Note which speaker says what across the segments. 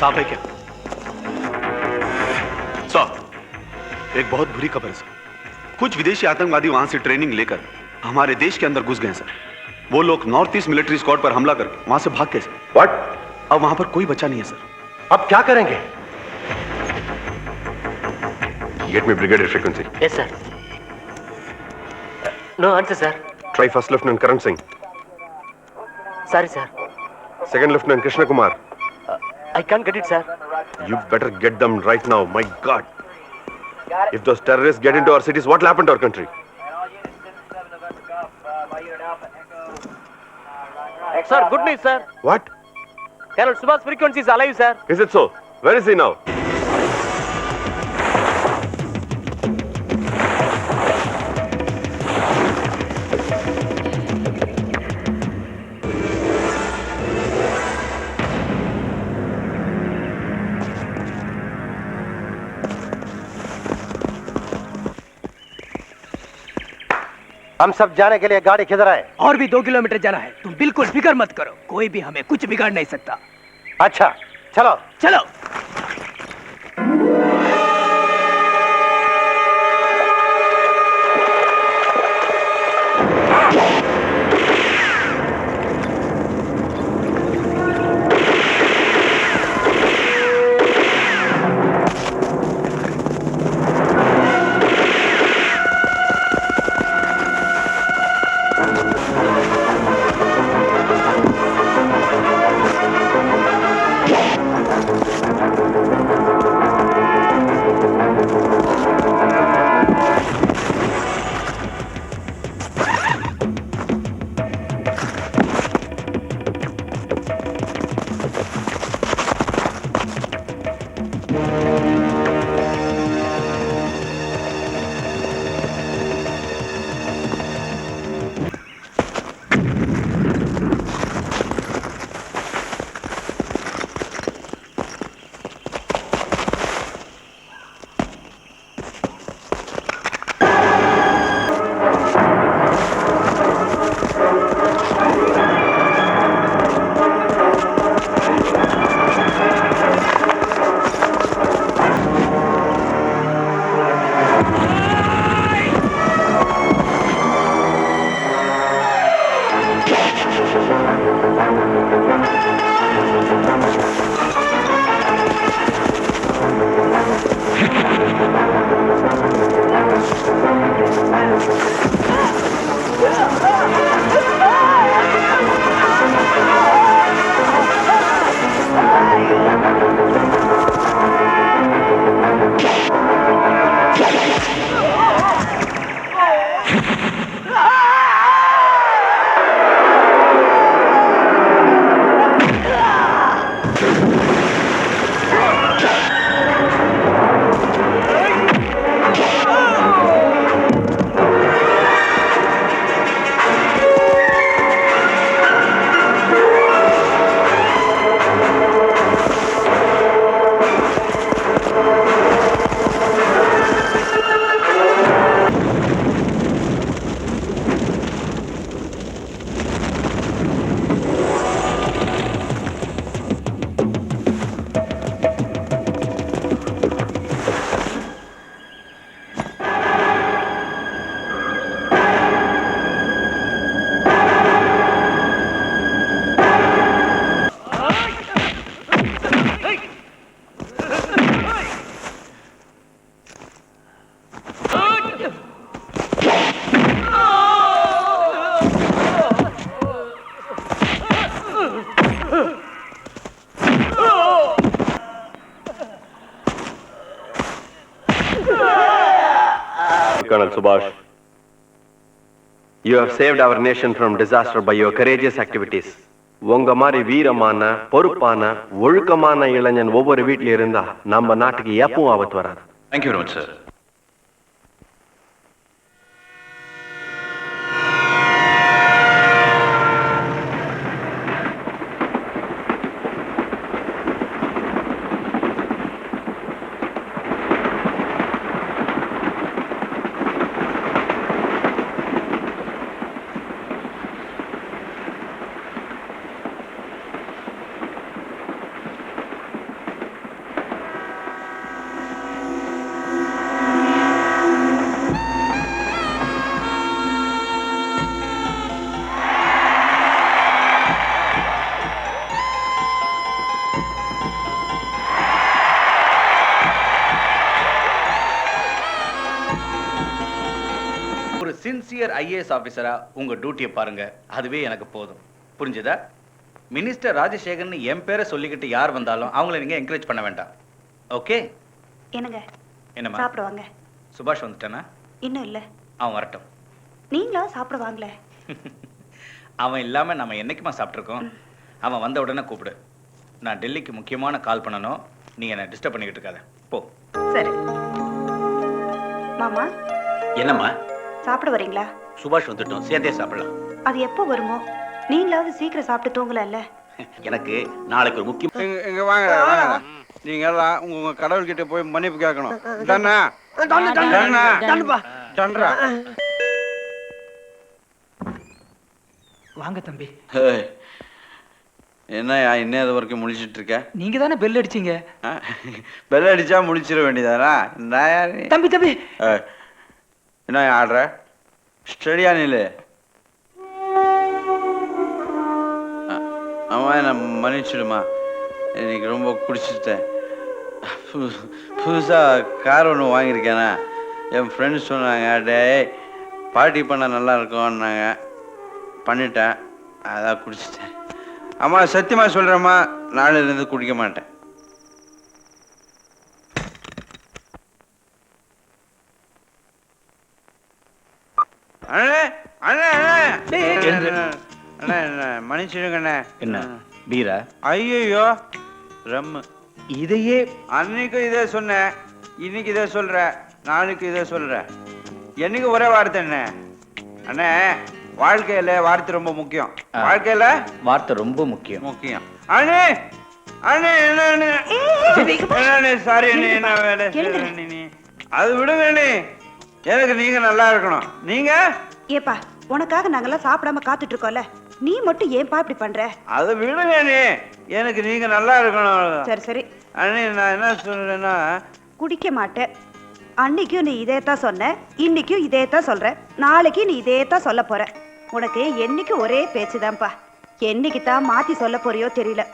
Speaker 1: साफ है क्या? सर, एक बहुत बुरी खबर है सर। कुछ विदेशी आतंकवादी वहां से ट्रेनिंग लेकर हमारे देश के अंदर घुस गए सर। वो लोग नॉर्थ ईस्ट मिलिट्री स्क्वाड पर हमला करके वहां से भाग गए सर।
Speaker 2: व्हाट?
Speaker 1: अब वहां पर कोई बचा नहीं है सर।
Speaker 2: अब क्या करेंगे? Get me brigadier frequency.
Speaker 3: Yes sir. No answer sir.
Speaker 2: Try first lieutenant Karan Singh.
Speaker 3: Sorry, sir.
Speaker 2: Second Lieutenant Krishna Kumar.
Speaker 3: I can't get it, sir.
Speaker 2: You better get them right now. My God. If those terrorists get into our cities, what will happen to our country?
Speaker 3: Sir, good news, sir.
Speaker 2: What?
Speaker 3: Colonel Subhash frequency is alive, sir.
Speaker 2: Is it so? Where is he now?
Speaker 4: हम सब जाने के लिए गाड़ी किधर है?
Speaker 5: और भी 2 किलोमीटर जाना है। तुम बिल्कुल फिक्र मत करो, कोई भी हमें कुछ बिगाड़ नहीं सकता।
Speaker 4: अच्छा, चलो
Speaker 5: चलो।
Speaker 2: Colonel Subhash, you have saved our nation from disaster by your courageous activities. உங்க மாதிரி வீரமான பொறுப்பான ஒழுக்கமான இளைஞன் ஒவ்வொரு வீட்டில இருந்தா நம்ம நாட்டுக்கு எப்பவும் ஆபத்து வராது.
Speaker 6: Thank you very much, sir. IAS ஆஃபீஸரா உங்க டியூட்டியை பாருங்க, அதுவே எனக்கு போதும். புரிஞ்சுதா? மினிஸ்டர் ராஜசேகர்னு என் பேரை சொல்லிக்கிட்டு யார் வந்தாலும் அவங்கள நீங்க என்கரேஜ் பண்ண வேண்டாம். ஓகே?
Speaker 7: என்னங்க
Speaker 6: என்னம்மா?
Speaker 7: சாப்பிடுவாங்க.
Speaker 6: சுபாஷ் வந்துட்டானா?
Speaker 7: இன்னும் இல்ல.
Speaker 6: அவன் வரட்டும்.
Speaker 7: நீங்களும் சாப்பிடுவாங்களே.
Speaker 6: அவன் இல்லாம நம்ம என்னைக்குமா சாப்பிட்ருக்கோம்? அவன் வந்த உடனே கூப்பிடு. நான் டெல்லிக்கு முக்கியமான கால் பண்ணணும். நீ என்னை டிஸ்டர்ப் பண்ணிக்கிட்டு இருக்காத. போ.
Speaker 7: சரி மாமா.
Speaker 6: என்னம்மா?
Speaker 7: சாப்பிட வரீங்களா?
Speaker 6: சுபாஷ் வந்துட்டோம், சேர்ந்தே சாப்பிடலாம்.
Speaker 7: அது எப்போ வருமோ? நீங்களாவது சீக்கிரம் சாப்பிட்டு தூங்கலாம்ல.
Speaker 6: எனக்கு நாளைக்கு ஒரு முக்கியம்.
Speaker 8: இங்க வாங்க வாங்க. நீங்க எல்லாம் உங்க கடவுள்கிட்ட போய் மன்னிப்பு கேட்கணும். தானா தண்டா
Speaker 5: வாங்க தம்பி.
Speaker 8: என்ன இன்னும் அது வரைக்கும் முழிச்சிட்டு இருக்க?
Speaker 5: நீங்க தானே பெல் அடிச்சீங்க.
Speaker 8: பெல் அடிச்சா முடிச்சிட வேண்டியதானா?
Speaker 5: தம்பி தம்பி
Speaker 8: என்ன ஆடுற? ஸ்டடியா நில்லு. அம்மா என்ன மன்னிச்சிடுமா, இன்னைக்கு ரொம்ப குடிச்சிட்டேன். புதுசாக கார் ஒன்று வாங்கியிருக்கேனா, என் ஃப்ரெண்ட்ஸ் சொன்னாங்க, டே பார்ட்டி பண்ண நல்லா இருக்கும்னாங்க. பண்ணிட்டேன், அதான் குடிச்சிட்டேன். அம்மா சத்தியமாக சொல்கிறேம்மா, நாளையிலேருந்து குடிக்க மாட்டேன். அண்ணே அண்ணே அண்ணே அண்ணே என்ன மன்னிச்சிடுங்கண்ணே.
Speaker 6: என்ன பீரா?
Speaker 8: ஐயோ ரம்மு.
Speaker 6: இதையே
Speaker 8: அன்னைக்கும் இதே சொன்னேன், இன்னைக்கு இதே சொல்ற, நாளைக்கு இதே சொல்ற. என்னைக்கு ஒரே வார்த்தை என்ன அண்ணே? வாழ்க்கையில வார்த்தை ரொம்ப முக்கியம். வாழ்க்கையில
Speaker 6: வார்த்தை ரொம்ப முக்கியம்.
Speaker 8: முக்கியம். அண்ணே அண்ணே என்ன சாரி அண்ணே, என்ன வேலை நீ? அது விடுங்க அண்ணே, எனக்கு நீங்க நல்லா இருக்கணும். நீங்க
Speaker 7: ஏப்பா உனக்காக நாங்கெல்லாம் சாப்பிடாம காத்துட்டு இருக்கோம்ல, நீ மட்டும் ஏன்பா இப்படி பண்ற?
Speaker 8: அதை விடுங்க அண்ணே, எனக்கு நீங்க நல்லா இருக்கணும்.
Speaker 7: சரி சரி
Speaker 8: அண்ணே நான் என்ன சொல்றேன்னா,
Speaker 7: குடிக்க மாட்டேன். அன்னைக்கும் நீ இதே தான் சொன்ன, இன்னைக்கும் இதே தான் சொல்ற, நாளைக்கு நீ இதே தான் சொல்ல போற. உனக்கு என்னைக்கு ஒரே பேச்சுதான்ப்பா. என்னைக்கு தான் மாத்தி சொல்ல போறியோ தெரியல.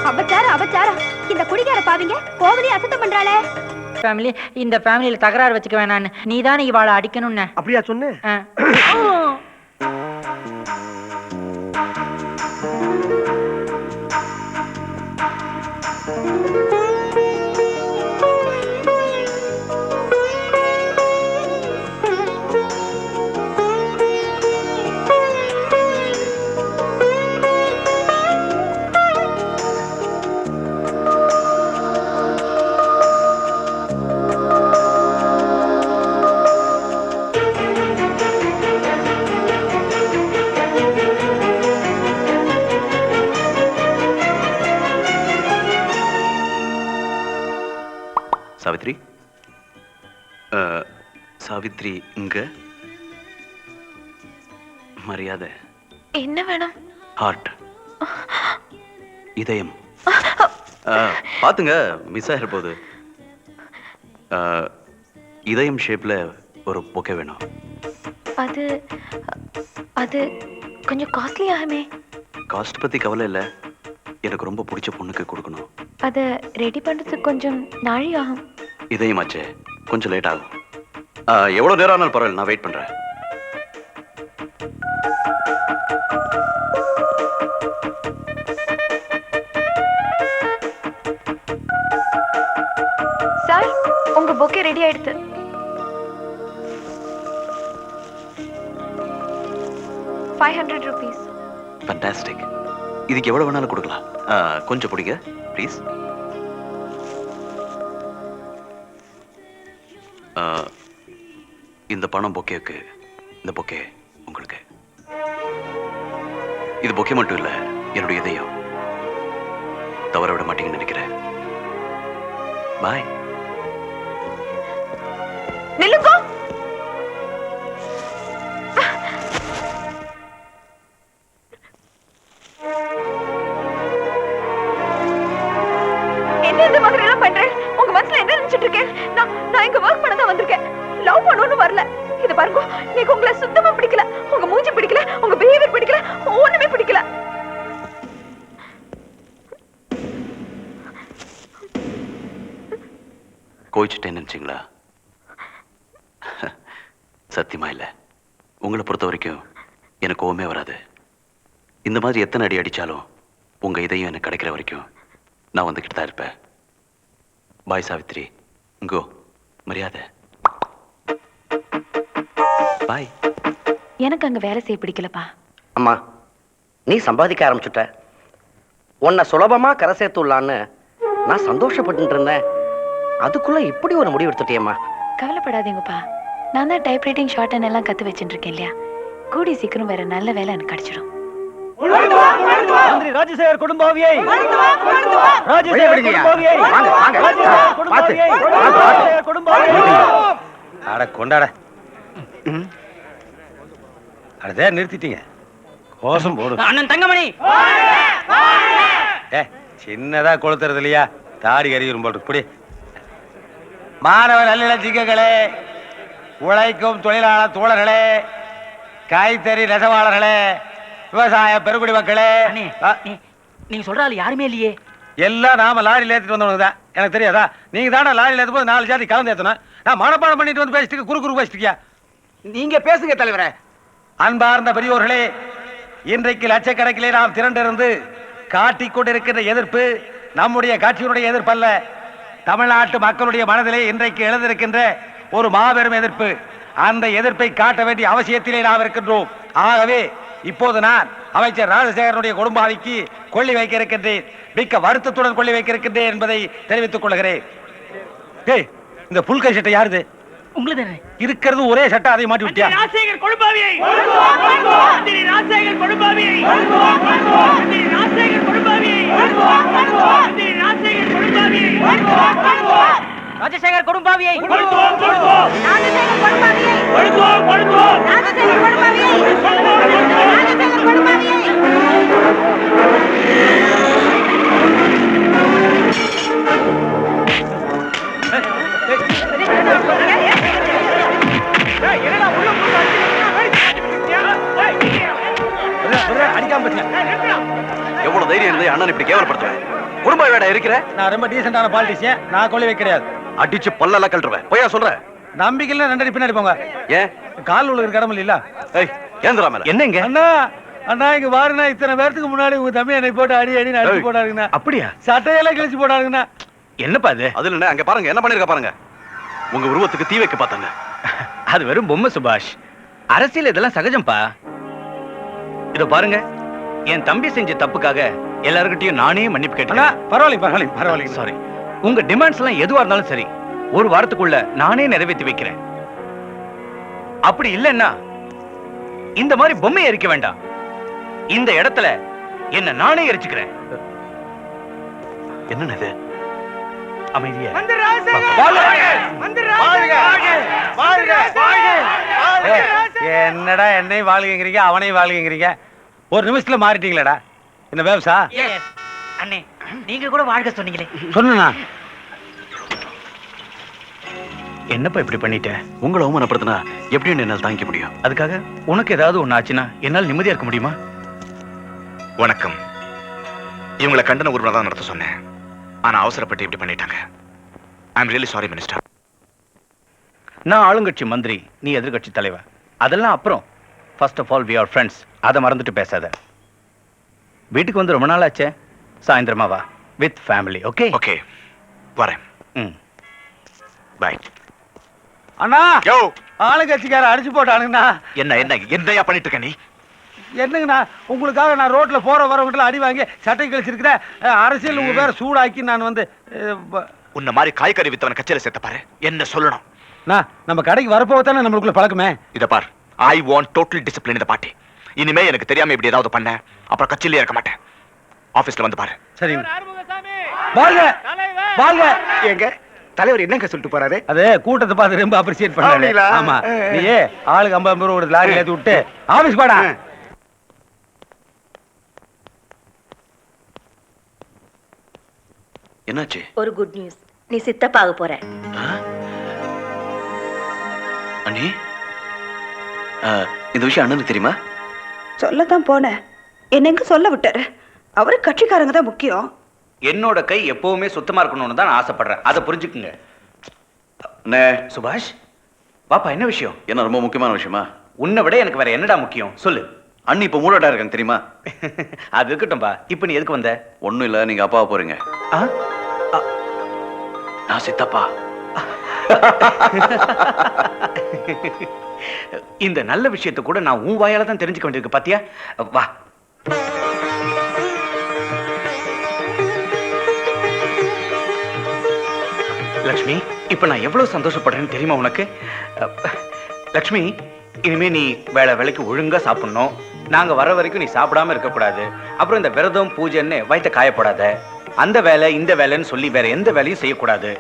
Speaker 9: அபச்சாரம் அபச்சாரம். இந்த குடிகார பாவிங்க கோவிலே அசுத்தம் பண்றாளே.
Speaker 10: ஃபேமிலி இந்த ஃபேமிலியில தகராறு வச்சுக்க வேணான்னு நீ தானே இவாளை அடிக்கணும்னு.
Speaker 4: அப்படியா சொன்னேன்?
Speaker 1: சாவித்ரி, சாவித்ரி இங்க மரியாதை.
Speaker 9: என்ன வேணும்?
Speaker 1: ஹார்ட், இதயம். பாத்துங்க, மிஸ் ஆகிற போது. இதயம் ஷேப்ல ஒரு பொக்கே வேணும்.
Speaker 9: அது அது கொஞ்சம் காஸ்ட்லி ஆகுமே.
Speaker 1: காஸ்ட் பத்தி கவலை இல்லை, எனக்கு ரொம்ப பிடிச்ச பொண்ணுக்கு கொடுக்கணும்.
Speaker 9: அதை ரெடி பண்றதுக்கு கொஞ்சம் நாழி ஆகும்.
Speaker 1: இதயமாச்சே, கொஞ்சம் லேட் ஆகும். எவ்வளவு நேரம் ஆனாலும் பரவாயில்ல, நான் வெயிட் பண்றேன்.
Speaker 9: சார் உங்க பொக்கே ரெடி ஆயிடுது. ₹500.
Speaker 1: ஃபண்டாஸ்டிக். இதுக்கு எவ்வளவு வேணாலும் கொடுக்கலாம். கொஞ்சம் பிடிங்க ப்ளீஸ். இந்த பணம் பொக்கேக்கு, இந்த பொக்கே உங்களுக்கு. இது பொக்கே மட்டும் இல்ல, என்னுடைய இதயம். தவற விட மாட்டீங்கன்னு நினைக்கிறேன். பாய்.
Speaker 9: நில்லுங்க. என்ன இந்த மாதிரி எல்லாம் பண்றேன்? உங்க மனசுல என்ன நினைச்சிட்டு இருக்கேன்? நான் இங்க வர்க் பண்ண தான் வந்திருக்கேன், லவ் பண்ணணும்னு வரல. இது பாருங்க, எனக்கு உங்களை சுத்தமா பிடிக்கல, உங்க மூஞ்சி பிடிக்கல, உங்க பிஹேவியர் பிடிக்கல, ஒண்ணுமே பிடிக்கல.
Speaker 1: கோச்சிட்டேன்னு நினைச்சிங்களா? சத்தியமா இல்லை. உங்களை பொறுத்த வரைக்கும் எனக்கு கோவமே வராது. இந்த மாதிரி எத்தனை அடி அடித்தாலும் உங்கள் இதையும் எனக்கு கிடைக்கிற வரைக்கும் நான் வந்துக்கிட்டு தான் இருப்பேன். பாய் சாவித்ரி, கோ. மரியாதை. பாய்.
Speaker 9: எனக்கு அங்க வேலை செய்ய பிடிக்கலப்பா.
Speaker 11: அம்மா, நீ சம்பாதிக்க ஆரம்பிச்சுட்ட. உன்னை சுலபமா கரை சேர்த்துள்ளான்னு நான் சந்தோஷப்பட்டு இருந்தேன். அதுக்குள்ள இப்படி ஒரு முடிவு எடுத்துட்டியம்மா.
Speaker 9: கவலைப்படாதீங்கப்பா. நான் தான் டைப் ரைட்டிங் ஷார்ட் ஹேண்ட் எல்லாம் கத்து வச்சுட்டு இருக்கேன் இல்லையா? கூடி சீக்கிரம் வேற நல்ல வேலை எனக்கு கிடைச்சிடும்.
Speaker 3: ராஜசேகர் குடும்பாவியை ராஜசேகர் குடும்பாவியை
Speaker 4: அட கொண்டாட. அடதே நிறுத்திட்டீங்க. கோஷம் போடு.
Speaker 10: அண்ணன் தங்கமணி.
Speaker 4: சின்னதா கொளுத்துறது இல்லையா? தாடி கறியும் போட்டு இப்படி. மாணவ நல்லிளஞ்சிகளே, உழைக்கும் தொழிலாளர் தோழர்களே, கைத்தறி நெசவாளர்களே, விவசாய பெருங்குடி மக்களே.
Speaker 10: நீங்க சொல்ற ஆள் யாருமே இல்லையே.
Speaker 4: எல்லாம் நாம லாரியில் ஏற்றிட்டு வந்தவங்க தான். எனக்கு தெரியாதா? நீங்க தானே லாரியில் ஏற்றும் போது 4 ஜாதி கலந்து ஏற்றணும். நான் மனப்பாடம் பண்ணிட்டு வந்து பேசிட்டு குறு பேசிட்டியா?
Speaker 11: நீங்க பேசுங்க தலைவரே.
Speaker 4: அன்பார்ந்த பெரியோர்களே, இன்றைக்கு லட்சக்கணக்கிலே நாம் திரண்டிருந்து காட்டிக் கொண்டிருக்கின்ற எதிர்ப்பு நம்முடைய கட்சியினுடைய எதிர்ப்பல்ல. தமிழ்நாட்டு மக்களுடைய மனதிலே இன்றைக்கு எழுந்திருக்கின்ற ஒரு மாபெரும் எதிர்ப்பு. அந்த எதிர்ப்பை காட்ட வேண்டிய அவசியத்திலே நாம் இருக்கின்றோம். ஆகவே இப்போது நான் அமைச்சர் ராஜசேகரனுடைய குடும்பாவிக்கு கொள்ளி வைக்க இருக்கின்றேன். மிக்க வருத்தத்துடன் கொள்ளி வைக்க இருக்கின்றேன் என்பதை தெரிவித்துக் கொள்கிறேன். இந்த புல்கை சட்டை யாருது?
Speaker 10: உங்களுக்கு
Speaker 4: இருக்கிறது ஒரே சட்டை, அதை மாட்டி விட்டியா?
Speaker 5: ராஜசேகர் குடும்பாவியை ராஜசேகர் குடும்பாவியை ராஜசேகர் குடும்பாவியை ராஜசேகர் குடும்பாவியை
Speaker 10: ராஜசேகர் குடும்பாவியை
Speaker 1: எவ்வளவு தைரியம் இருந்தா அண்ணன் இப்படி கேவலப்படுத்துவேன்? குடும்ப வேட இருக்கிற.
Speaker 4: நான் ரொம்ப டீசென்டான பாலிட்டிஷியன். நான் கொள்ளி வைக்கிறாரு.
Speaker 1: அடிச்சு பல்லெல்லாம் கழட்டுவேன். போயா சொல்ற?
Speaker 4: நம்பிக்கையில 2 அடி பின்னாடி போங்க.
Speaker 1: ஏன்
Speaker 4: கால் உள்ள கடமை இல்ல?
Speaker 1: ஏந்திரா மேல.
Speaker 3: என்னங்க
Speaker 4: அண்ணா அண்ணா இங்க பாருண்ணா, இத்தனை பேருக்கு முன்னாடி உங்க தம்பி என்னை போட்டு அடி அடி அடிச்சு போடாருங்கண்ணா.
Speaker 3: அப்படியா?
Speaker 4: சட்டையெல்லாம் கிழிச்சு போடாருங்கண்ணா.
Speaker 3: என்னப்பா அது?
Speaker 1: அதுல என்ன அங்க பாருங்க, என்ன பண்ணிருக்க பாருங்க. உங்க உருவத்துக்கு தீ வைக்க பார்த்தாங்க.
Speaker 6: அது வெறும் பொம்மை சுபாஷ். அரசியல் இதெல்லாம் சகஜம்பா. இதோ பாருங்க, என் தம்பி செஞ்ச தப்புக்காக எல்லார்கிட்டயும் நானே மன்னிப்பு கேட்டேன்.
Speaker 4: பரவாயில்ல.
Speaker 6: சாரி. உங்க டிமாண்ட்ஸ் எல்லாம் எதுவா இருந்தாலும் சரி, ஒரு வாரத்துக்குள்ள நானே நிறைவேற்றி வைக்கிறேன். அப்படி இல்லைன்னா இந்த மாதிரி பொம்மையை எரிக்க வேண்டாம். இந்த இடத்துல என்ன நானே எரிச்சுக்கிறேன்.
Speaker 1: என்ன இது?
Speaker 6: அமைதியா
Speaker 4: என்னடா என்னை வாழ்கிறீங்க, அவனை வாழ்கிறீங்க. ஒரு நிமிஷத்துல மாறிட்டீங்களடா. இந்த விவசா
Speaker 10: அண்ணே, நீங்க கூட வாழ்க சொன்னீங்களே.
Speaker 4: சொன்னா
Speaker 6: என்னப்பா இப்படி பண்ணிட்ட?
Speaker 1: உங்களை அவமானப்படுத்தினா எப்படி என்னால் தாங்கிக்க முடியும்?
Speaker 6: அதுக்காக உனக்கு ஏதாவது ஒண்ணு ஆச்சுன்னா என்னால் நிம்மதியா இருக்க முடியுமா?
Speaker 12: வணக்கம். இவங்களை கண்டன உரிமை தான் நடத்த சொன்னேன். ஆனா அவசரப்பட்டு இப்படி பண்ணிட்டாங்க. I am really sorry minister.
Speaker 6: நான் ஆளுங்கட்சி மந்திரி, நீ எதிர்கட்சி தலைவர். அதெல்லாம் அப்புறம். First of all we are friends. அதை மறந்துட்டு பேசாத. வீட்டுக்கு வந்து ரொம்ப நாள் ஆச்சே. சாயந்தரமா வா வித் ஃபேமிலி. ஓகே
Speaker 12: ஓகே வரேன். பை.
Speaker 4: அண்ணா
Speaker 12: யோ,
Speaker 4: ஆளுங்கட்சிக்கார அடிச்சு போட்டானுங்கண்ணா.
Speaker 12: என்ன என்ன என்னையா பண்ணிட்டு இருக்க நீ?
Speaker 4: என்னங்கண்ணா, உங்களுக்காக நான் ரோட்ல போற வரவங்கிட்ட அடி வாங்கி சட்டை கழிச்சிருக்கிறேன். அரசியல் உங்க பேரை சூடாக்கி நான் வந்து
Speaker 12: உன்ன மாதிரி காய்கறி வித்தவன கச்சேரி சேர்த்த பாரு. என்ன சொல்லணும்?
Speaker 4: நம்ம கடைக்கு வரப்போதானே நம்மளுக்குள்ள பழக்கமே.
Speaker 12: இத பார், ஐ வாண்ட் டோட்டல் டிசிப்ளின் இந்த பாட்டி. இனிமே எனக்கு தெரியாம இப்படி ஏதாவது பண்ண அப்புறம் கட்சியிலே இருக்க மாட்டேன். ஆபீஸ்ல வந்து பாரு.
Speaker 4: சரி. வாழ்க வாழ்க.
Speaker 12: எங்க தலைவர் என்னங்க சொல்லிட்டு போறாரு?
Speaker 4: அது கூட்டத்தை பார்த்து ரொம்ப அப்ரிசியேட் பண்ணாரு. ஆமா, நீயே ஆளுக்கு 50 ரூபாய் ஒரு லாரி ஏத்தி விட்டு ஆபீஸ் பாடா.
Speaker 1: என்னாச்சு?
Speaker 9: ஒரு குட் நியூஸ். நீ சித்தப்பாக போற.
Speaker 1: அண்ணி, இந்த விஷயம் அண்ணனுக்கு தெரியுமா?
Speaker 7: சொல்லத்தான் போனேன். என்னங்க சொல்ல விட்டாரு. அவரு கட்சிக்காரங்க தான் முக்கியம்.
Speaker 6: என்னோட கை எப்பவுமே சுத்தமா இருக்கணும்னு தான் நான் ஆசைப்படுறேன். அதை புரிஞ்சுக்குங்க.
Speaker 1: அண்ணே
Speaker 6: சுபாஷ் பாப்பா, என்ன விஷயம்?
Speaker 1: என்ன ரொம்ப முக்கியமான விஷயமா?
Speaker 6: உன்னை விட எனக்கு வேற என்னடா முக்கியம் சொல்லு.
Speaker 1: அண்ணி இப்ப மூலோட்டா இருக்காங்க தெரியுமா?
Speaker 6: அது இருக்கட்டும்பா. இப்ப நீ எதுக்கு வந்த?
Speaker 1: ஒண்ணும் இல்ல, நீங்க அப்பாவை போறீங்க.
Speaker 6: ஆ?
Speaker 1: நான் சித்தப்பா.
Speaker 6: இந்த நல்ல விஷயத்தை கூட நான் உன் வாயால தான் தெரிஞ்சுக்க வேண்டியிருக்கு பாத்தியா? வா. லக்ஷ்மி, இப்ப நான் எவ்வளவு சந்தோஷப்படுறேன்னு தெரியுமா உனக்கு? லக்ஷ்மி, இனிமே நீ வேலைக்கு ஒழுங்கா சாப்பிடணும். நாங்க வர வரைக்கும் நீ சாப்பிடாம இருக்கக்கூடாது. அப்புறம் இந்த விரதம் பூஜைன்னு வயிற்ற காயப்படாத. அந்த வேலை இந்த வேலைன்னு சொல்லி வேற எந்த வேலையும் செய்யக்கூடாது.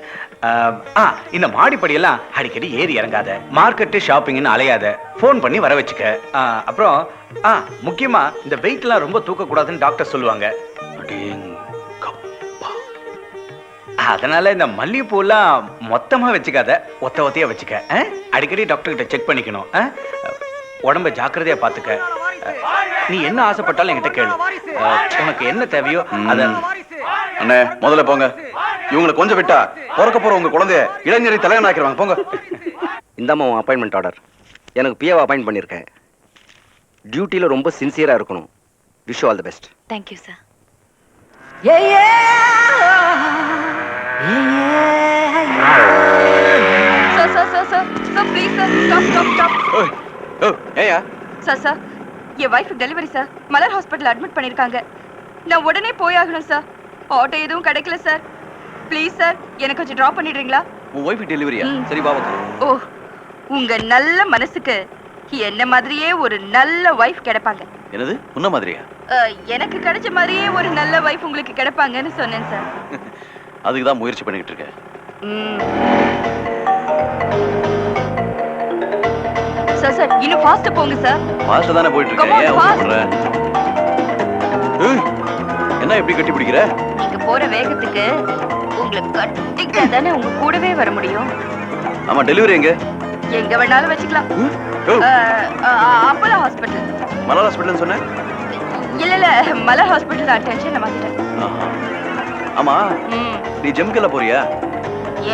Speaker 6: இந்த மாடிப்படியெல்லாம் அடிக்கடி ஏறி இறங்காத. மார்க்கெட்டு ஷாப்பிங்னு அலையாத. ஃபோன் பண்ணி வர வச்சுக்க. அப்புறம் முக்கியமா இந்த வெயிட் எல்லாம் ரொம்ப தூக்க கூடாதுன்னு டாக்டர் சொல்லுவாங்க. அதனால இந்த மல்லிகைப்பூ எல்லாம் மொத்தமா வச்சுக்காத, ஒத்த ஒத்தையா வச்சுக்க. அடிக்கடி டாக்டர் கிட்ட செக் பண்ணிக்கணும். உடம்ப ஜாக்கிரதையா பாத்துக்க. நீ என்ன ஆசைப்பட்டாலும் என்கிட்ட கேளு. உனக்கு என்ன தேவையோ அத.
Speaker 1: அண்ணே முதல்ல போங்க. இவங்களை கொஞ்சம் விட்டா பிறக்க போற உங்க குழந்தைய இளைஞரை தலைவன் ஆக்கிடுவாங்க. போங்க.
Speaker 11: இந்தாம்மா உன் அப்பாயின்மெண்ட் ஆர்டர். எனக்கு பிஏவை அப்பாயிண்ட் பண்ணியிருக்கேன். டியூட்டியில் ரொம்ப சின்சியராக இருக்கணும். Wish all the best.
Speaker 9: Thank you sir. Sir, please, sir. Stop.
Speaker 1: ஏயா?
Speaker 9: Sir. என் வைஃப் டெலிவரி சார். மலர் ஹாஸ்பிட்டல் அட்மிட் பண்ணிருக்காங்க. நான் உடனே போயாகணும் சார். ஆட்டோ எதுவும் கிடைக்கல சார். ப்ளீஸ் சார், எனக்கு கொஞ்சம் டிராப் பண்ணிடுறீங்களா?
Speaker 1: உன் வைஃப் டெலிவரியா? சரி வா.
Speaker 9: ஓ, உங்க நல்ல மனசுக்கு என்ன மாதிரியே ஒரு நல்ல வைஃப் கிடைப்பாங்க.
Speaker 1: என்னது? உன்ன மாதிரியா?
Speaker 9: எனக்கு கிடைச்ச மாதிரியே ஒரு நல்ல வைஃப் உங்களுக்கு கிடைப்பாங்கன்னு சொன்னேன் சார்.
Speaker 1: அதுக்கு தான் முயற்சி பண்ணிக்கிட்டு இருக்கேன்.
Speaker 9: சார் இன்னும் ஃபாஸ்டா போங்க சார்.
Speaker 1: ஃபாஸ்டா தானே போயிட்டு இருக்கேன். ஏன் ஓடுற? என்ன இப்படி கட்டி பிடிக்கிற?
Speaker 9: நீங்க போற வேகத்துக்கு உங்களை கட்டிக்கிட்டா தானே உங்க கூடவே வர முடியும்.
Speaker 1: ஆமா, டெலிவரி எங்க?
Speaker 9: எங்க வேணாலும் வச்சுக்கலாம். Apollo hospital.
Speaker 1: மலர் ஹாஸ்பிட்டல்னு சொன்ன?
Speaker 9: இல்ல மலர் ஹாஸ்பிட்டல் தான். டென்ஷன்ல மாத்திட்டேன்.
Speaker 1: ஆமா, நீ ஜெம்கல்ல போறியா?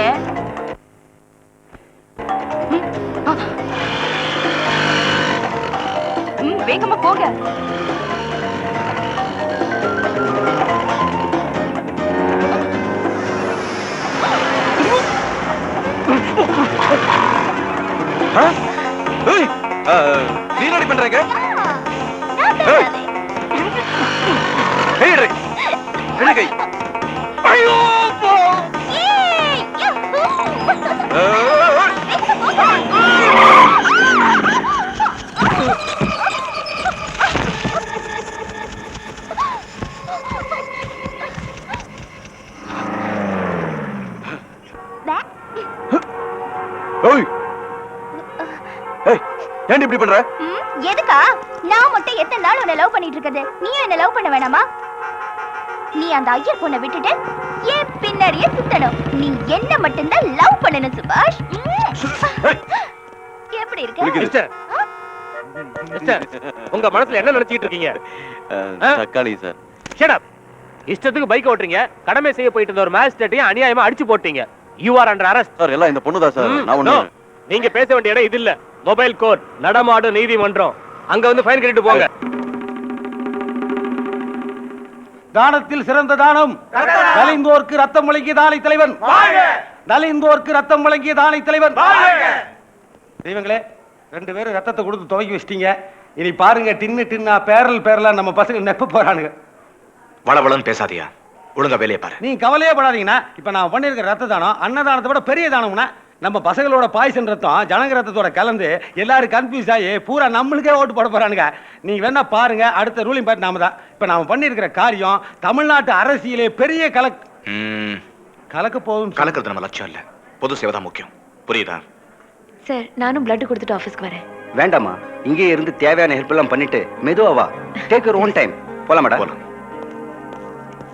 Speaker 9: ஏன்? வேகமா போங்க.
Speaker 1: நீ ரெடி பண்றீங்க? ஐயோ! ஏன் இப்படி பண்ற?
Speaker 13: எதுக்கா? நான் மட்டும் எத்தனை நாள் உன்னை லவ் பண்ணிட்டு இருக்கது? நீயும் என்ன லவ் பண்ண வேணாமா? நீ அந்த ஐயர் பொண்ணை விட்டுட்டு ஏன் பின்னாடியே சுத்தணும். நீ என்ன மட்டும்தான் லவ் பண்ணணும் சுபாஷ். எப்படி இருக்கு?
Speaker 3: உங்க மனசுல என்ன நினைச்சிட்டு இருக்கீங்க?
Speaker 1: தக்காளி சார்.
Speaker 3: Shut up. இஷ்டத்துக்கு பைக் ஓட்டுறீங்க. கடமை செய்ய போயிட்டு இருந்த ஒரு மேஜிஸ்ட்ரேட்டையும் அநியாயமா அடிச்சு போட்டீங்க. You are under arrest.
Speaker 1: Sir எல்லாம் இந்த பொண்ணு தான் சார். நான் ஒண்ணு.
Speaker 3: நீங்க பேச வேண்டிய இடம் இது இல்ல. மொபைல் கோர்ட், நடமாடும் நீதிமன்றம். அங்க வந்து ஃபைன் கட்டிட்டு போங்க.
Speaker 4: தானத்தில் சிறந்த தானம். நலிந்தோர்க்கு ரத்தம் வழங்கிய தானை தலைவன். நலிந்தோர்க்கு ரத்தம் வழங்கிய தானை தலைவன். தெய்வங்களே, 2 பேரும் ரத்தத்தை கொடுத்து துவக்கி வச்சிட்டீங்க. இனி பாருங்க, டின்னா பேரலா நம்ம பசங்க நெப்ப போறானுங்க.
Speaker 12: வளவளன்னு பேசாதியா, ஒழுங்கா வேலையை பாரு.
Speaker 4: நீ கவலையே படாதீங்கன்னா, இப்ப நான் பண்ணிருக்கிற ரத்த தானம் அன்னதானத்தை விட பெரிய தானம்னா, நம்ம பசங்களோட பாய்சன் ரத்தம் ஜனங்க ரத்தத்தோட கலந்து எல்லாரும் கன்ஃபியூஸ் ஆகி பூரா நம்மளுக்கே ஓட்டு போட போறானுங்க. நீங்க வேணா பாருங்க, அடுத்த ரூலிங் பார்த்து நாம தான். இப்ப நாம பண்ணிருக்கிற காரியம் தமிழ்நாட்டு அரசியலே பெரிய கலக்க போகும்.
Speaker 12: கலக்கிறது நம்ம லட்சியம் இல்ல, பொது சேவை தான் முக்கியம். புரியுதா?
Speaker 9: சார், நானும் பிளட் கொடுத்துட்டு ஆபீஸ்க்கு வரேன்.
Speaker 11: வேண்டாமா, இங்கே இருந்து தேவையான ஹெல்ப் எல்லாம் பண்ணிட்டு மெதுவா வா. Take your own time. போலாம் மேடம்.
Speaker 12: போலாம்.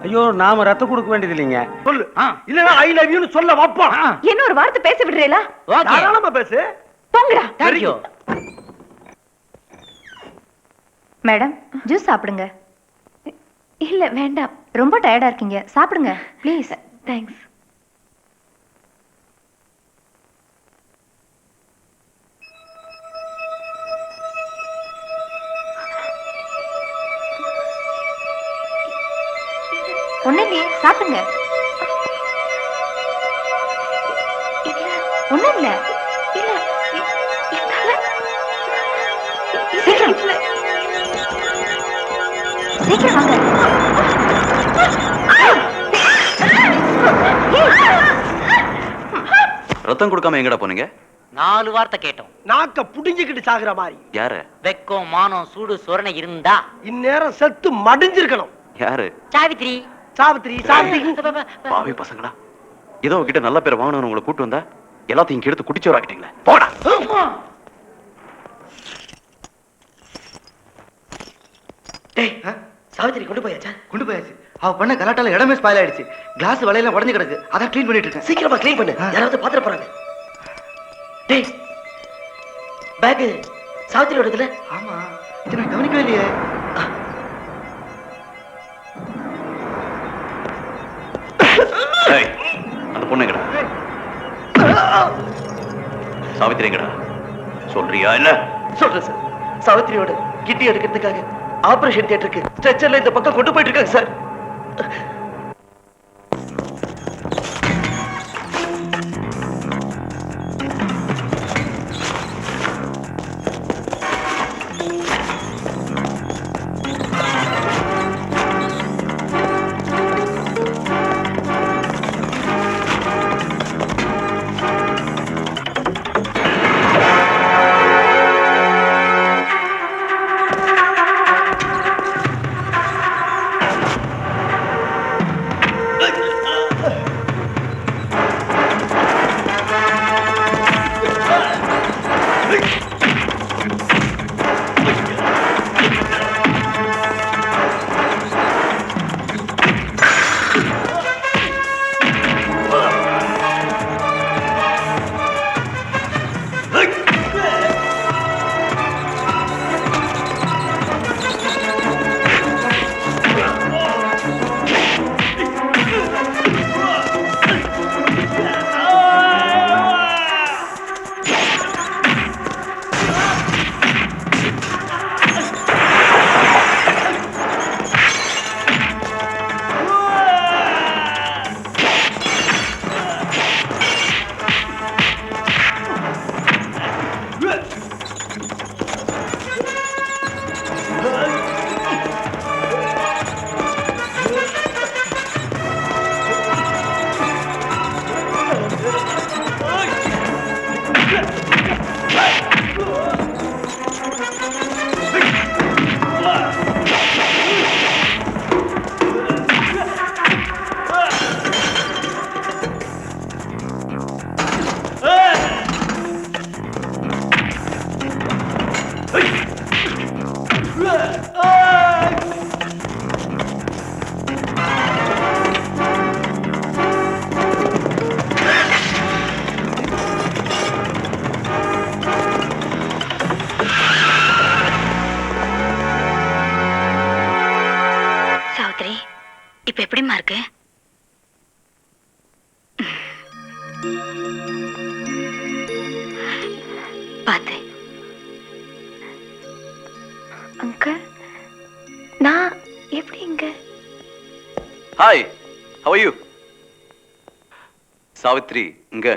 Speaker 4: ஐயோ, நாம ரத்தம் கொடுக்க வேண்டியது இல்லைங்க.
Speaker 3: சொல்லு. இல்லனா ஐ லவ் யூ னு சொல்ல வப்பா.
Speaker 9: என்ன ஒரு வார்த்தை பேச விடுறீங்களா?
Speaker 3: தாராளமா பேசு.
Speaker 9: போங்கடா.
Speaker 3: Thank you.
Speaker 13: மேடம், ஜூஸ் சாப்பிடுங்க. இல்ல வேண்டாம், ரொம்ப டயர்டா இருக்கீங்க. சாப்பிடுங்க ப்ளீஸ்.
Speaker 9: தேங்க்ஸ்.
Speaker 13: ஒண்ணும் இல்ல இல்ல சீக்கிரம் சீக்கிரம் வாங்க.
Speaker 1: ரத்தம் கொடுக்காம எங்கடா போனீங்க?
Speaker 5: 4 வார்த்தை கேட்டோம். நாக்க புடிஞ்சுக்கிட்டு சாகுற மாதிரி.
Speaker 1: யாரு?
Speaker 5: வெக்கம் மானம் சூடு சொரணை இருந்தா
Speaker 4: இந்நேரம் செத்து மடிஞ்சிருக்கணும்.
Speaker 1: யாரு?
Speaker 5: சாவித்ரி
Speaker 4: சாவித்ரி சாவித்ரி.
Speaker 1: பாவி பசங்களா, ஏதோ உங்ககிட்ட நல்ல பேர் வாங்கணும்னு உங்களை கூட்டு வந்தா எல்லாத்தையும் இங்க எடுத்து குடிச்சவராக்கிட்டீங்களே. போடா.
Speaker 11: சாவித்திரி கொண்டு போயாச்சா? கொண்டு போயாச்சு. அவ பண்ண கலாட்டால இடமே ஸ்பாயில் ஆயிடுச்சு. கிளாஸ் வலையெல்லாம் உடஞ்சு கிடக்கு. அதான் க்ளீன் பண்ணிட்டு இருக்கேன். சீக்கிரமா க்ளீன் பண்ணு. யாராவது பாத்திர போறாங்க. டேய், பேக் சாவித்திரியோட இதுல. ஆமா, இது நான் கவனிக்கவே இல்லையே.
Speaker 1: அந்த பொண்ணு எங்கடா? சாவித்திரி எங்கடா? சொல்றியா இல்ல?
Speaker 11: சொல்றேன் சார். சாவித்திரியோட கிட்னி எடுக்கிறதுக்காக ஆபரேஷன் தியேட்டருக்கு ஸ்ட்ரெச்சர்ல இந்த பக்கம் கொண்டு போயிட்டு இருக்காங்க சார்.
Speaker 13: இப்ப எப்படிமா இருக்கு? பாத்து அங்கிள், நான் எப்படி இங்க?
Speaker 1: Hi, how are you? Savitri இங்க.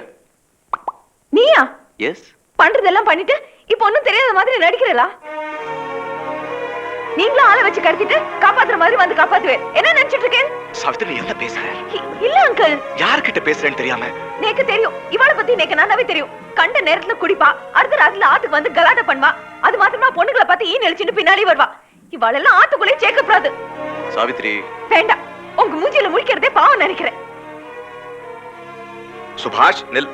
Speaker 9: நீயா?
Speaker 1: எஸ்.
Speaker 9: பண்றதெல்லாம் பண்ணிட்டு இப்ப ஒண்ணும் தெரியாத மாதிரி நடிக்கிறீங்களா? நீங்களும் ஆளை வச்சு கடத்திட்டு காப்பாத்துற மாதிரி வந்து காப்பாத்துவேன். என்ன நினைச்சிட்டு இருக்கேன்?
Speaker 12: சாவித்ரி என்ன பேசுற?
Speaker 9: இல்ல அங்கிள்.
Speaker 12: யார்கிட்ட பேசுறேன்னு தெரியாம?
Speaker 9: எனக்கு தெரியும். இவளை பத்தி எனக்கு நல்லாவே தெரியும். கண்ட நேரத்துல குடிப்பா, அடுத்த ராத்திரில ஆத்துக்கு வந்து கலாட்டா பண்ணுவா. அது மாத்திரமா பொண்ணுங்களை பார்த்து ஈ நெளிச்சுட்டு பின்னாடி வருவா. இவளெல்லாம் ஆத்துக்குள்ளே சேர்க்கப்படாது.
Speaker 1: சாவித்ரி
Speaker 9: வேண்டாம். உங்க மூஞ்சில முழிக்கிறதே பாவம் நினைக்கிறேன்.
Speaker 12: சுபாஷ் நில்.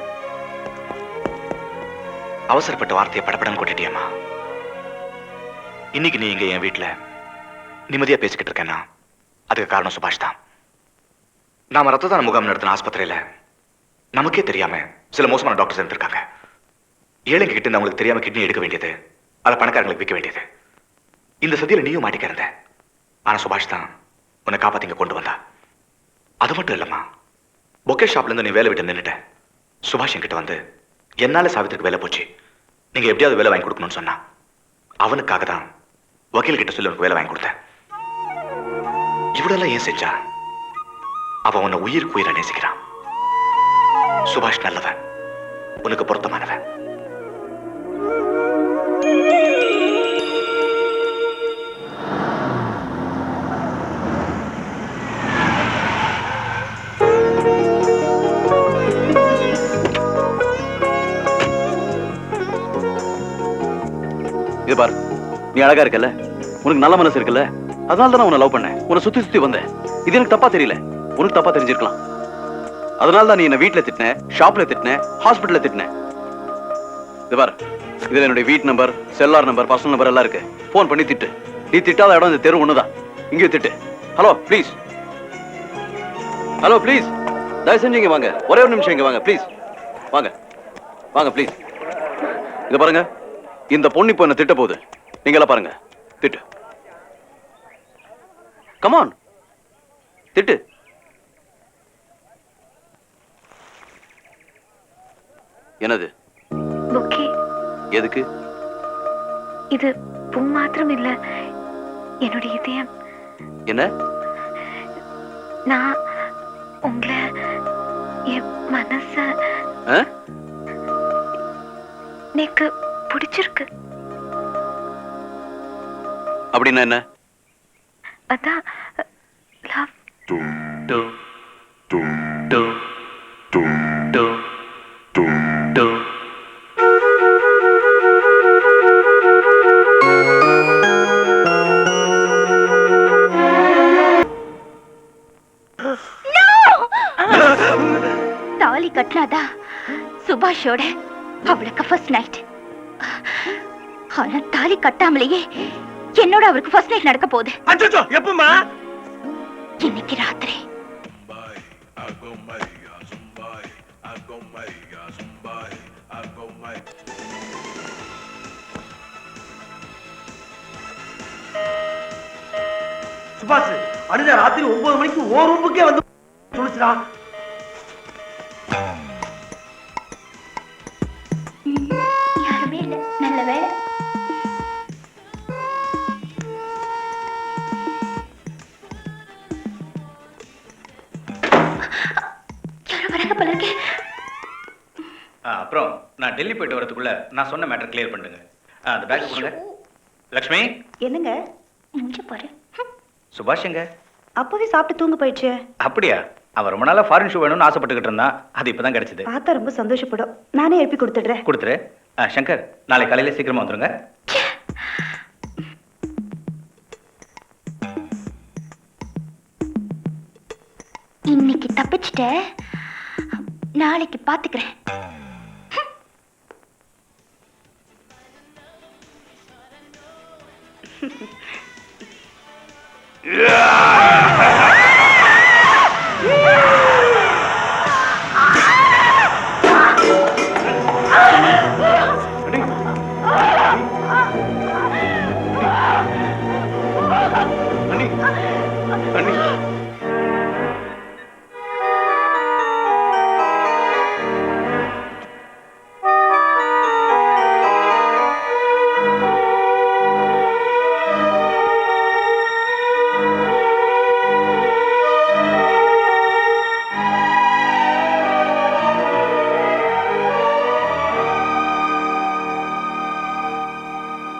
Speaker 12: அவசரப்பட்ட வார்த்தையை படப்படம் கொட்டிட்டியம்மா. இன்னைக்கு நீ இங்க என் வீட்டுல நிம்மதியா பேசிக்கிட்டு இருக்கேன்னா அதுக்கு காரணம் சுபாஷ் தான். நாம ரத்த தான முகாம் நடத்தின ஆஸ்பத்திரியில நமக்கே தெரியாம சில மோசமான டாக்டர்ஸ் இருந்திருக்காங்க. ஏழைங்க கிட்ட அவங்களுக்கு தெரியாம கிட்னி எடுக்க வேண்டியது, அதை பணக்காரங்களுக்கு விற்க வேண்டியது. இந்த சதியில நீயும் மாட்டிக்க இருந்த. ஆனா சுபாஷ் தான் உன்னை காப்பாத்திங்க கொண்டு வந்தா. அது மட்டும் இல்லம்மா, பொக்கே ஷாப்ல இருந்து நீ வேலை விட்டு நின்னுட்ட. சுபாஷ் என்கிட்ட வந்து என்னால சாவித்திரிக்கு வேலை போச்சு, நீங்க எப்படியாவது வேலை வாங்கி கொடுக்கணும்னு சொன்னா. அவனுக்காக தான் வக்கீல் கிட்ட சொல்லி உனக்கு வேலை வாங்கி கொடுத்தேன். இவ்வளவு ஏன் செஞ்சா? அவன் உன்னை உயிருக்கு உயிரை நேசிக்கிறான். சுபாஷ் நல்லவன். உனக்கு பொருத்தமானவன்.
Speaker 1: இது பாரு, நீ அழகா இருக்கல, உனக்கு நல்ல மனசு இருக்குல்ல, அதனால தான் உன்னை லவ் பண்ணேன். உன்னை சுத்தி சுத்தி வந்தேன். இது எனக்கு தப்பா தெரியல, உனக்கு தப்பா தெரிஞ்சிருக்கலாம். அதனால தான் நீ என்ன வீட்டுல திட்டின, ஷாப்ல திட்டின, ஹாஸ்பிட்டல்ல திட்டின. இது பாரு, இதுல என்னுடைய வீட் நம்பர், செல்லார் நம்பர், பர்சனல் நம்பர் எல்லாம் இருக்கு. போன் பண்ணி திட்டு. நீ திட்டாத இடம் இந்த தெரு ஒண்ணுதான். இங்கே திட்டு. ஹலோ ப்ளீஸ், ஹலோ ப்ளீஸ், தயவு செஞ்சு இங்க வாங்க. ஒரே ஒரு நிமிஷம் இங்க வாங்க ப்ளீஸ். வாங்க வாங்க ப்ளீஸ். இத பாருங்க, இந்த பொண்ணு இப்ப என்ன திட்ட போகுது. நீங்க எல்லாம் பாருங்க, திட்டு. கமான், திட்டு. என்னது?
Speaker 14: புக்கே.
Speaker 1: எதுக்கு?
Speaker 14: இது பூ மாத்திரம் இல்ல, என்னுடைய இதயம்.
Speaker 1: என்ன?
Speaker 14: நான் உங்களை, என் மனச எனக்கு பிடிச்சிருக்கு.
Speaker 1: அப்படின்னா என்ன?
Speaker 14: அதான் love.
Speaker 1: To to to to to to to to.
Speaker 13: தாலி கட்டினாதா சுபாஷோட அவளுக்கு ஃபர்ஸ்ட் நைட். ஆனா தாலி கட்டாமலேயே என்னோட அவருக்கு ஃபர்ஸ்ட் நைட் நடக்க போகுது.
Speaker 4: அச்சோ, எப்பமா?
Speaker 13: இன்னைக்கு ராத்திரி.
Speaker 11: சுபாஷ், அனுஜா ராத்திரி 9 மணிக்கு ஓ ரூமுக்கே வந்து சொல்லுச்சுடா.
Speaker 13: யாருமே இல்ல, நல்ல வேலை. யாரும் வராங்க போல இருக்கே.
Speaker 6: அப்புறம் நான் டெல்லி போயிட்டு வரதுக்குள்ள நான் சொன்ன மேட்டர் கிளியர் பண்ணுங்க. அந்த பேக் கொடுங்க. லக்ஷ்மி.
Speaker 7: என்னங்க?
Speaker 13: முடிஞ்சு பாரு.
Speaker 6: சுபாஷ் எங்க?
Speaker 7: அப்பவே சாப்பிட்டு தூங்க போயிடுச்சு.
Speaker 6: அப்படியா? அவன் ரொம்ப நாளா ஃபாரின் ஷூ வேணும்னு ஆசைப்பட்டுக்கிட்டு இருந்தான். அது இப்பதான் கிடைச்சது.
Speaker 7: பார்த்தா ரொம்ப சந்தோஷப்படும். நானே எழுப்பி கொடுத்துடுறேன்.
Speaker 6: கொடுத்துரு. சங்கர், நாளை காலையில சீக்கிரமா வந்துருங்க.
Speaker 13: இன்னைக்கு தப்பிச்சிட்ட, நாளைக்கு பாத்துக்கிறேன்.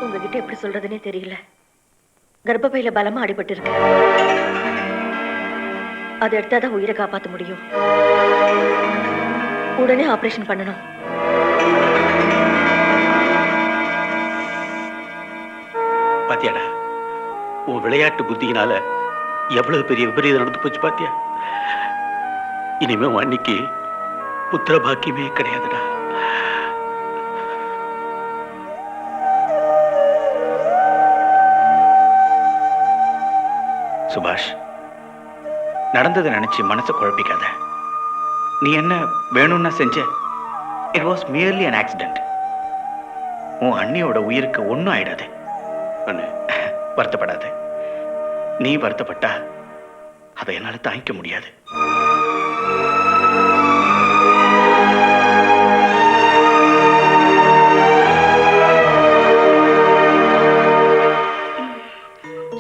Speaker 14: உங்ககிட்ட எப்படி சொல்றதுன்னே தெரியல. கர்ப்பப்பையில பலமா அடிபட்டு இருக்கு. அதை எடுத்தாதான் உயிரை காப்பாற்ற முடியும். உடனே ஆபரேஷன் பண்ணணும்.
Speaker 1: பாத்தியாடா, உன் விளையாட்டு புத்தியினால எவ்வளவு பெரிய விபரீதம் நடந்து போச்சு பாத்தியா? இனிமே அன்னைக்கு புத்திர பாக்கியமே கிடையாதுடா.
Speaker 6: சுபாஷ், நடந்ததை நினைச்சு மனசை குழப்பிக்காத. நீ என்ன வேணும்னா செஞ்ச. It was merely an accident. உன் அண்ணியோட உயிருக்கு ஒன்றும் ஆயிடாது. வருத்தப்படாத. நீ வருத்தப்பட்டா அதை என்னால தாங்கிக்க முடியாது.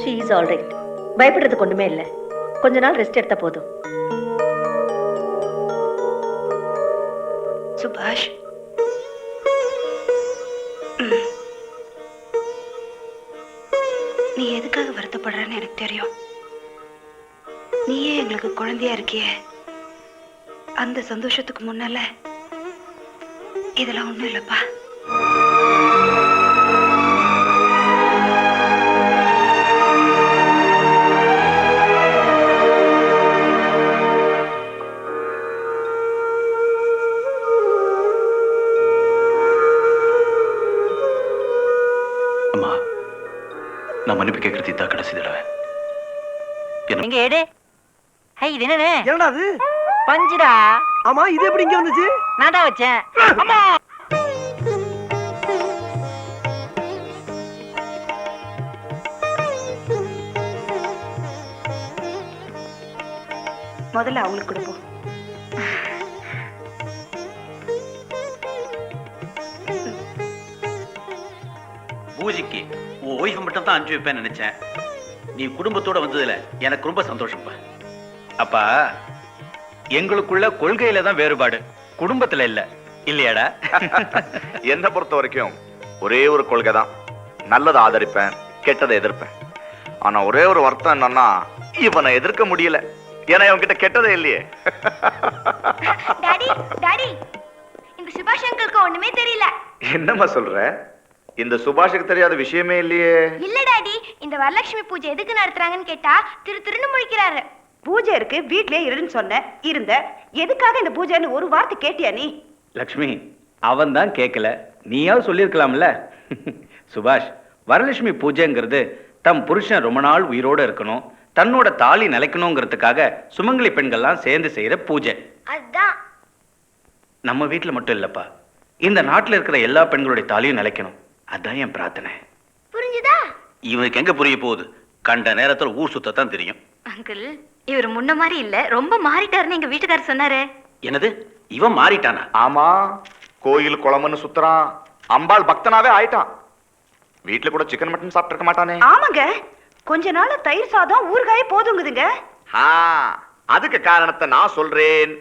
Speaker 14: She is all right. பயப்படுறதுக்கு ஒண்ணுமே இல்லை. கொஞ்ச நாள் ரெஸ்ட் எடுத்தா போதும்.
Speaker 7: சுபாஷ், தெரியும். நீயே எங்களுக்கு குழந்தையா இருக்கியே, அந்த சந்தோஷத்துக்கு முன்னால இதெல்லாம் ஒண்ணும் இல்லப்பா.
Speaker 1: அம்மா, நான் மன்னிப்பு கேட்கறது இதான் கடைசி தடவை.
Speaker 10: எங்க எடு. ஹை, இது என்னது?
Speaker 11: என்னடா அது?
Speaker 10: பஞ்சுடா.
Speaker 11: ஆமா, இது எப்படி இங்க வந்துச்சு?
Speaker 10: நான் தான் வச்சேன். அம்மா!
Speaker 7: முதல்ல அவங்களுக்கு கொடுப்போம்.
Speaker 1: பூஜைக்கு உன் ஒய்ஃபை மட்டும் தான் அனுப்பிச்சு வைப்பேன்னு நினைச்சேன். நீ குடும்பத்தோட வந்ததுல எனக்கு ரொம்ப சந்தோஷம்ப்பா.
Speaker 6: அப்பா, எங்களுக்குள்ள கொள்கையில தான் வேறுபாடு, குடும்பத்துல இல்ல. இல்லையாடா?
Speaker 12: என்னை பொறுத்த வரைக்கும் ஒரே ஒரு கொள்கை தான். நல்லதை ஆதரிப்பேன், கெட்டதை எதிர்ப்பேன். ஆனா ஒரே ஒரு வருத்தம் என்னன்னா, இவனை எதிர்க்க முடியல. ஏன்னா இவன் கிட்ட கெட்டதே இல்லையே.
Speaker 13: டாடி டாடி, இந்த சுபாஷ் அங்கிளுக்கு ஒண்ணுமே தெரியல.
Speaker 12: என்னம்மா சொல்ற? இந்த சுபாஷுக்கு தெரியாத விஷயமே இல்லையே.
Speaker 13: இல்ல டாடி, இந்த வரலட்சுமி பூஜை எதுக்கு நடத்துறாங்கன்னு கேட்டா திருன்னு முழிக்கிறாரு.
Speaker 7: பூஜை இருக்கு, வீட்லயே இருன்னு சொன்ன இருந்த. எதுக்காக இந்த பூஜைன்னு ஒரு வார்த்தை கேட்டியா நீ?
Speaker 6: லக்ஷ்மி, அவன் தான் கேட்கல, நீயாவது சொல்லியிருக்கலாம்ல. சுபாஷ், வரலட்சுமி பூஜைங்கிறது தம் புருஷன் ரொம்ப நாள் உயிரோட இருக்கணும், தன்னோட தாலி நிலைக்கணுங்கிறதுக்காக சுமங்கலி பெண்கள்லாம் சேர்ந்து செய்யற பூஜை.
Speaker 13: அதான்
Speaker 6: நம்ம வீட்டுல மட்டும் இல்லப்பா, இந்த நாட்டுல இருக்கிற எல்லா பெண்களுடைய தாலியும் நிலைக்கணும். அதான் என் பிரார்த்தனை.
Speaker 13: புரிஞ்சுதா?
Speaker 1: இவனுக்கு எங்க புரிய போகுது? கண்ட நேரத்துல ஊர் சுத்தத்தான் தெரியும்.
Speaker 14: அங்கிள், இவர் முன்ன மாதிரி இல்ல, ரொம்ப மாறிட்டாருன்னு எங்க வீட்டுக்காரர் சொன்னாரு.
Speaker 1: என்னது, இவன் மாறிட்டானா?
Speaker 12: ஆமா, கோயில் குளம்னு சுத்துறான், அம்பாள் பக்தனாவே ஆயிட்டான். வீட்டுல கூட சிக்கன் மட்டன் சாப்பிட்டு இருக்க மாட்டானே.
Speaker 7: ஆமாங்க, கொஞ்ச நாள் தயிர் சாதம் ஊறுகாயே போதுங்குதுங்க.
Speaker 12: அதுக்கு காரணத்தை நான் சொல்றேன்.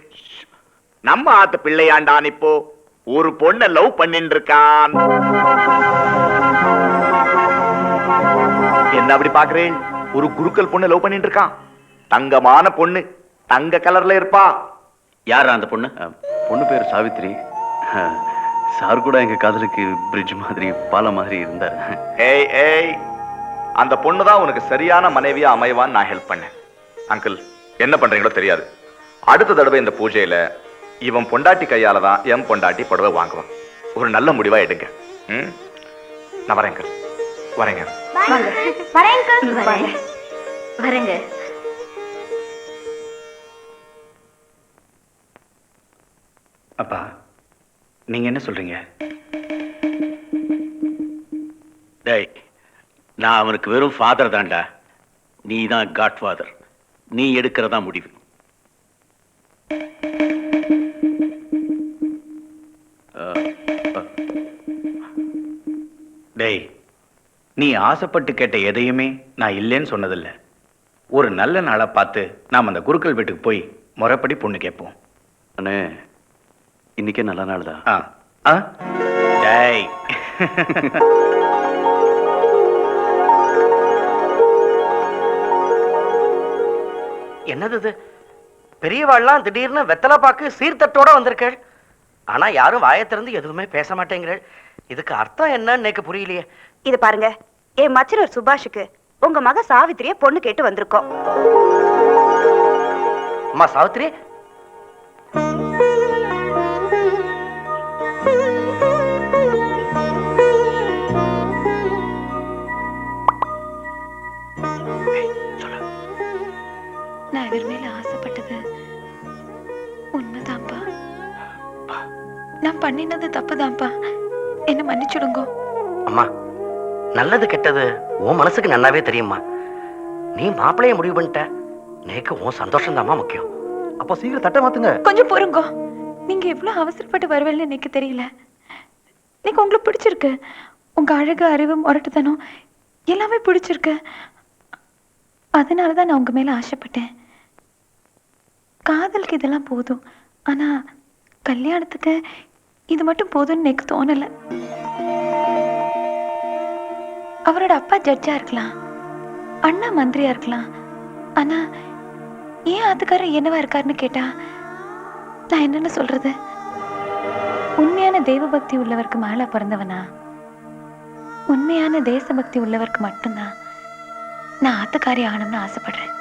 Speaker 12: நம்ம ஆத்து பிள்ளையாண்டான் இப்போ ஒரு பொண்ணை லவ் பண்ணிட்டு இருக்கான். என்ன அப்படி பாக்குறேன்? ஒரு குருக்கள் பொண்ணை லவ் பண்ணிட்டு இருக்கான். தங்கமான பொண்ணு, தங்க கலர்ல இருப்பா.
Speaker 1: யாரா அந்த பொண்ணு? பொண்ணு பேரு சாவித்ரி. சார் கூட எங்க காதலுக்கு பிரிட்ஜ் மாதிரி, பாலம் மாதிரி இருந்தார்.
Speaker 12: ஏய் ஏய், அந்த பொண்ணு தான் உனக்கு சரியான மனைவியா அமைவான்னு நான் ஹெல்ப் பண்ணேன். அங்கிள், என்ன பண்றீங்களோ தெரியாது. அடுத்த தடவை இந்த பூஜையில இவன் பொண்டாட்டி கையால தான் என் பொண்டாட்டி புடவை வாங்குவான். ஒரு நல்ல முடிவா எடுங்க. நான் வரேன் அங்கிள். வரேங்க.
Speaker 14: வரேங்க.
Speaker 6: அப்பா, நீங்க என்ன சொல்றீங்க?
Speaker 1: டேய், நான் அவனுக்கு வெறும் ஃபாதர் தான்டா. நீ தான் காட் ஃபாதர். நீ எடுக்கிறதா முடிவு.
Speaker 6: டேய், நீ ஆசைப்பட்டு கேட்ட எதையுமே நான் இல்லைன்னு சொன்னதில்லை. ஒரு நல்ல நாளா பார்த்து நாம் அந்த குருக்கள் வீட்டுக்கு போய் முறைப்படி பொண்ணு கேட்போம்.
Speaker 1: அண்ணே, இன்னைக்கே நல்ல நாள் தான்.
Speaker 6: டேய்,
Speaker 11: என்னது இது? பெரியவாள்லாம் திடீர்னு வெத்தலை பாக்கு சீர்தட்டோட வந்திருக்கள். ஆனா யாரும் வாயை திறந்து எதுவுமே பேச மாட்டேங்கிறள். இதுக்கு அர்த்தம் என்னன்னு எனக்கு புரியலையே.
Speaker 7: இது பாருங்க, என் மச்சினர் சுபாஷுக்கு உங்க மக சாவித்திரிய பொண்ணு கேட்டு வந்திருக்கோம்.
Speaker 11: அம்மா சாவித்திரி,
Speaker 9: நான் இவர் மேல ஆசைப்பட்டது உண்மைதான்ப்பா. நான் பண்ணினது தப்புதான்ப்பா, என்ன மன்னிச்சுடுங்க.
Speaker 11: அம்மா, நல்லது கெட்டது உன் மனசுக்கு நல்லாவே தெரியுமா. நீ மாப்பிள்ளைய முடிவு பண்ணிட்ட, நேக்கு உன் சந்தோஷம் தான்மா முக்கியம். அப்போ சீக்கிரம் தட்ட மாத்துங்க.
Speaker 9: கொஞ்சம் பொறுங்க. நீங்க எவ்வளவு அவசரப்பட்டு வருவேன்னு எனக்கு தெரியல. நீங்க உங்களுக்கு பிடிச்சிருக்கு. உங்க அழகு, அறிவு, முரட்டுத்தனம் எல்லாமே பிடிச்சிருக்கு. அதனாலதான் நான் உங்க மேல ஆசைப்பட்டேன். காதலுக்கு இதெல்லாம் போதும், ஆனா கல்யாணத்துக்கு இது மட்டும் போதும்னு எனக்கு தோணல. அவரோட அப்பா ஜட்ஜா இருக்கலாம்,
Speaker 15: அண்ணா மந்திரியா இருக்கலாம், ஆனா ஏன் ஆத்துக்காரர் என்னவா இருக்காருன்னு கேட்டா நான் என்னன்னு சொல்றது? உண்மையான தெய்வ பக்தி உள்ளவருக்கு மகளா பிறந்தவனா, உண்மையான தேசபக்தி உள்ளவருக்கு மட்டும்தான் நான் ஆத்துக்காரி ஆகணும்னு ஆசைப்படுறேன்.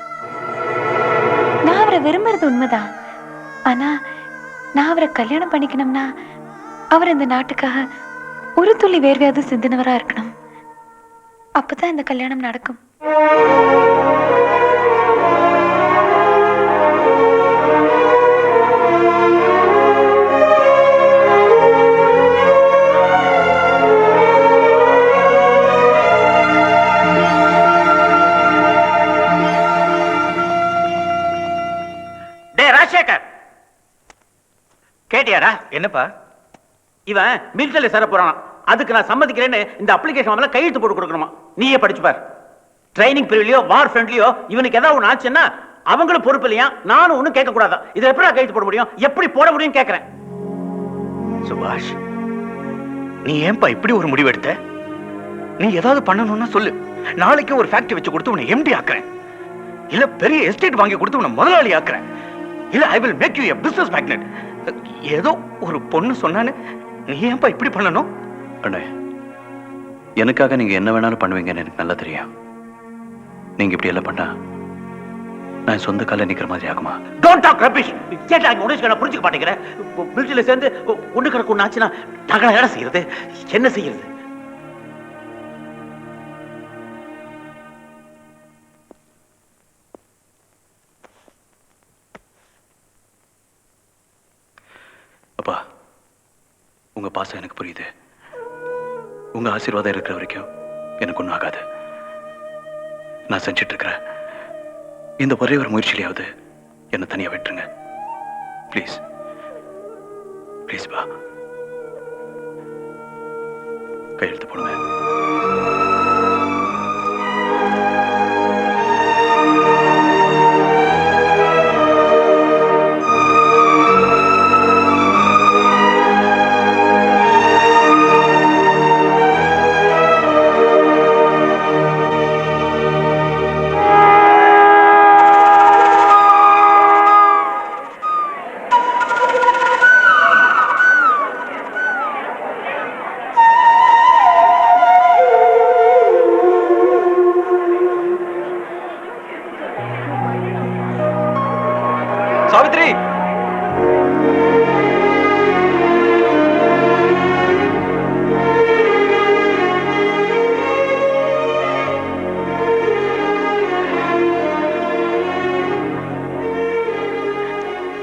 Speaker 15: நான் அவரை விரும்புறது உண்மைதான், ஆனா நான் அவரை கல்யாணம் பண்ணிக்கணும்னா அவர் இந்த நாட்டுக்காக ஒரு துளி வேர்வையாவது சிந்தினவரா இருக்கணும். அப்பதான் இந்த கல்யாணம் நடக்கும்.
Speaker 6: ராஜசேகர், கேட்டியாடா? என்னப்பா?
Speaker 3: இவன் மிலிட்டரியில சேர போறான். அதுக்கு நான் சம்மதிக்கிறேன்னு இந்த அப்ளிகேஷன் கையெழுத்து போட்டு கொடுக்கணுமா? நீயே படிச்சு பார். ட்ரைனிங் பீரியட்லயோ வார் ஃப்ரண்ட்லயோ இவனுக்கு ஏதாவது ஒன்று ஆச்சுன்னா அவங்களும் பொறுப்பு இல்லையா, நானும் ஒன்றும் கேட்க கூடாதா? இதை எப்படி கையெழுத்து போட முடியும்? எப்படி போட முடியும் கேட்கிறேன்.
Speaker 6: சுபாஷ், நீ ஏன்பா இப்படி ஒரு முடிவு எடுத்த? நீ ஏதாவது பண்ணணும்னா சொல்லு. நாளைக்கு ஒரு ஃபேக்டரி வச்சு கொடுத்து உன்னை எம்டி ஆக்குறேன், இல்ல பெரிய எஸ்டேட் வாங்கி கொடுத்து உன்னை முதலாளி ஆக்குறேன், இல்ல I will make you a business magnate. ஏதோ ஒரு பொண்ணு சொன்னான்னு நீ ஏன்பா இப்படி பண்ணணும்?
Speaker 1: அண்ணே, எனக்காக நீங்க என்ன வேணாலும் பண்ணுவீங்கன்னு எனக்கு நல்லா தெரியும். நீங்க இப்படி எல்லாம் பண்ணா நான் சொந்த கால நிக்கிற மாதிரி ஆகுமா?
Speaker 3: Don't talk rubbish. கேட்டா உனக்கு நான் புரிஞ்சுக்க மாட்டேங்கிறேன். மிலிட்டரியில சேர்ந்து ஒண்ணு கிடக்கு ஒண்ணு ஆச்சுன்னா நாங்களா என்ன செய்யறது? என்ன செய்யறது?
Speaker 1: அப்பா, உங்க பாசம் எனக்கு புரியுது. உங்க ஆசீர்வாதம் இருக்கிற வரைக்கும் எனக்கு ஒன்றும் ஆகாது. நான் செஞ்சிட்டு இருக்கிறேன் இந்த ஒரே ஒரு முயற்சியிலையாவது என்னை தனியா விட்டுருங்க ப்ளீஸ். ப்ளீஸ் பா, கையெழுத்து போடுங்க.
Speaker 6: சாவித்ரி,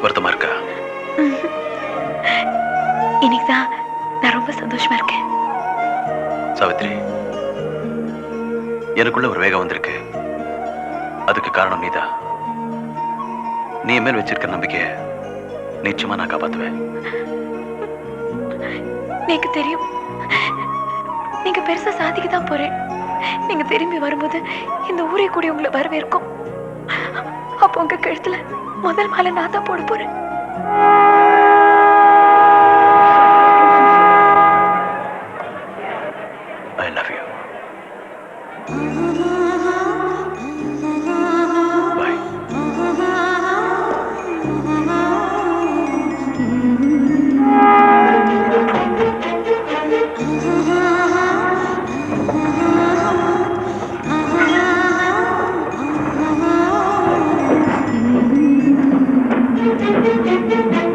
Speaker 1: வருத்தமா இருக்கா?
Speaker 15: இன்னைக்குதான் நான் ரொம்ப சந்தோஷமா இருக்கேன்.
Speaker 1: சாவித்ரி, எனக்குள்ள ஒரு வேகம் வந்திருக்கு. அதுக்கு காரணம் நீதான். நீ மேல் வச்சிருக்க நம்பிக்கைய நிச்சயமா நான் காப்பாத்துவேன்.
Speaker 15: எனக்கு தெரியும் நீங்க பெருசா சாதிக்க தான் போறேன். நீங்க திரும்பி வரும்போது இந்த ஊரே கூடி உங்களை வரவேற்கும். அப்போ உங்க கழுத்துல முதல் மாலை நான் தான் போட போறேன்.
Speaker 1: I love you.
Speaker 15: Thank you.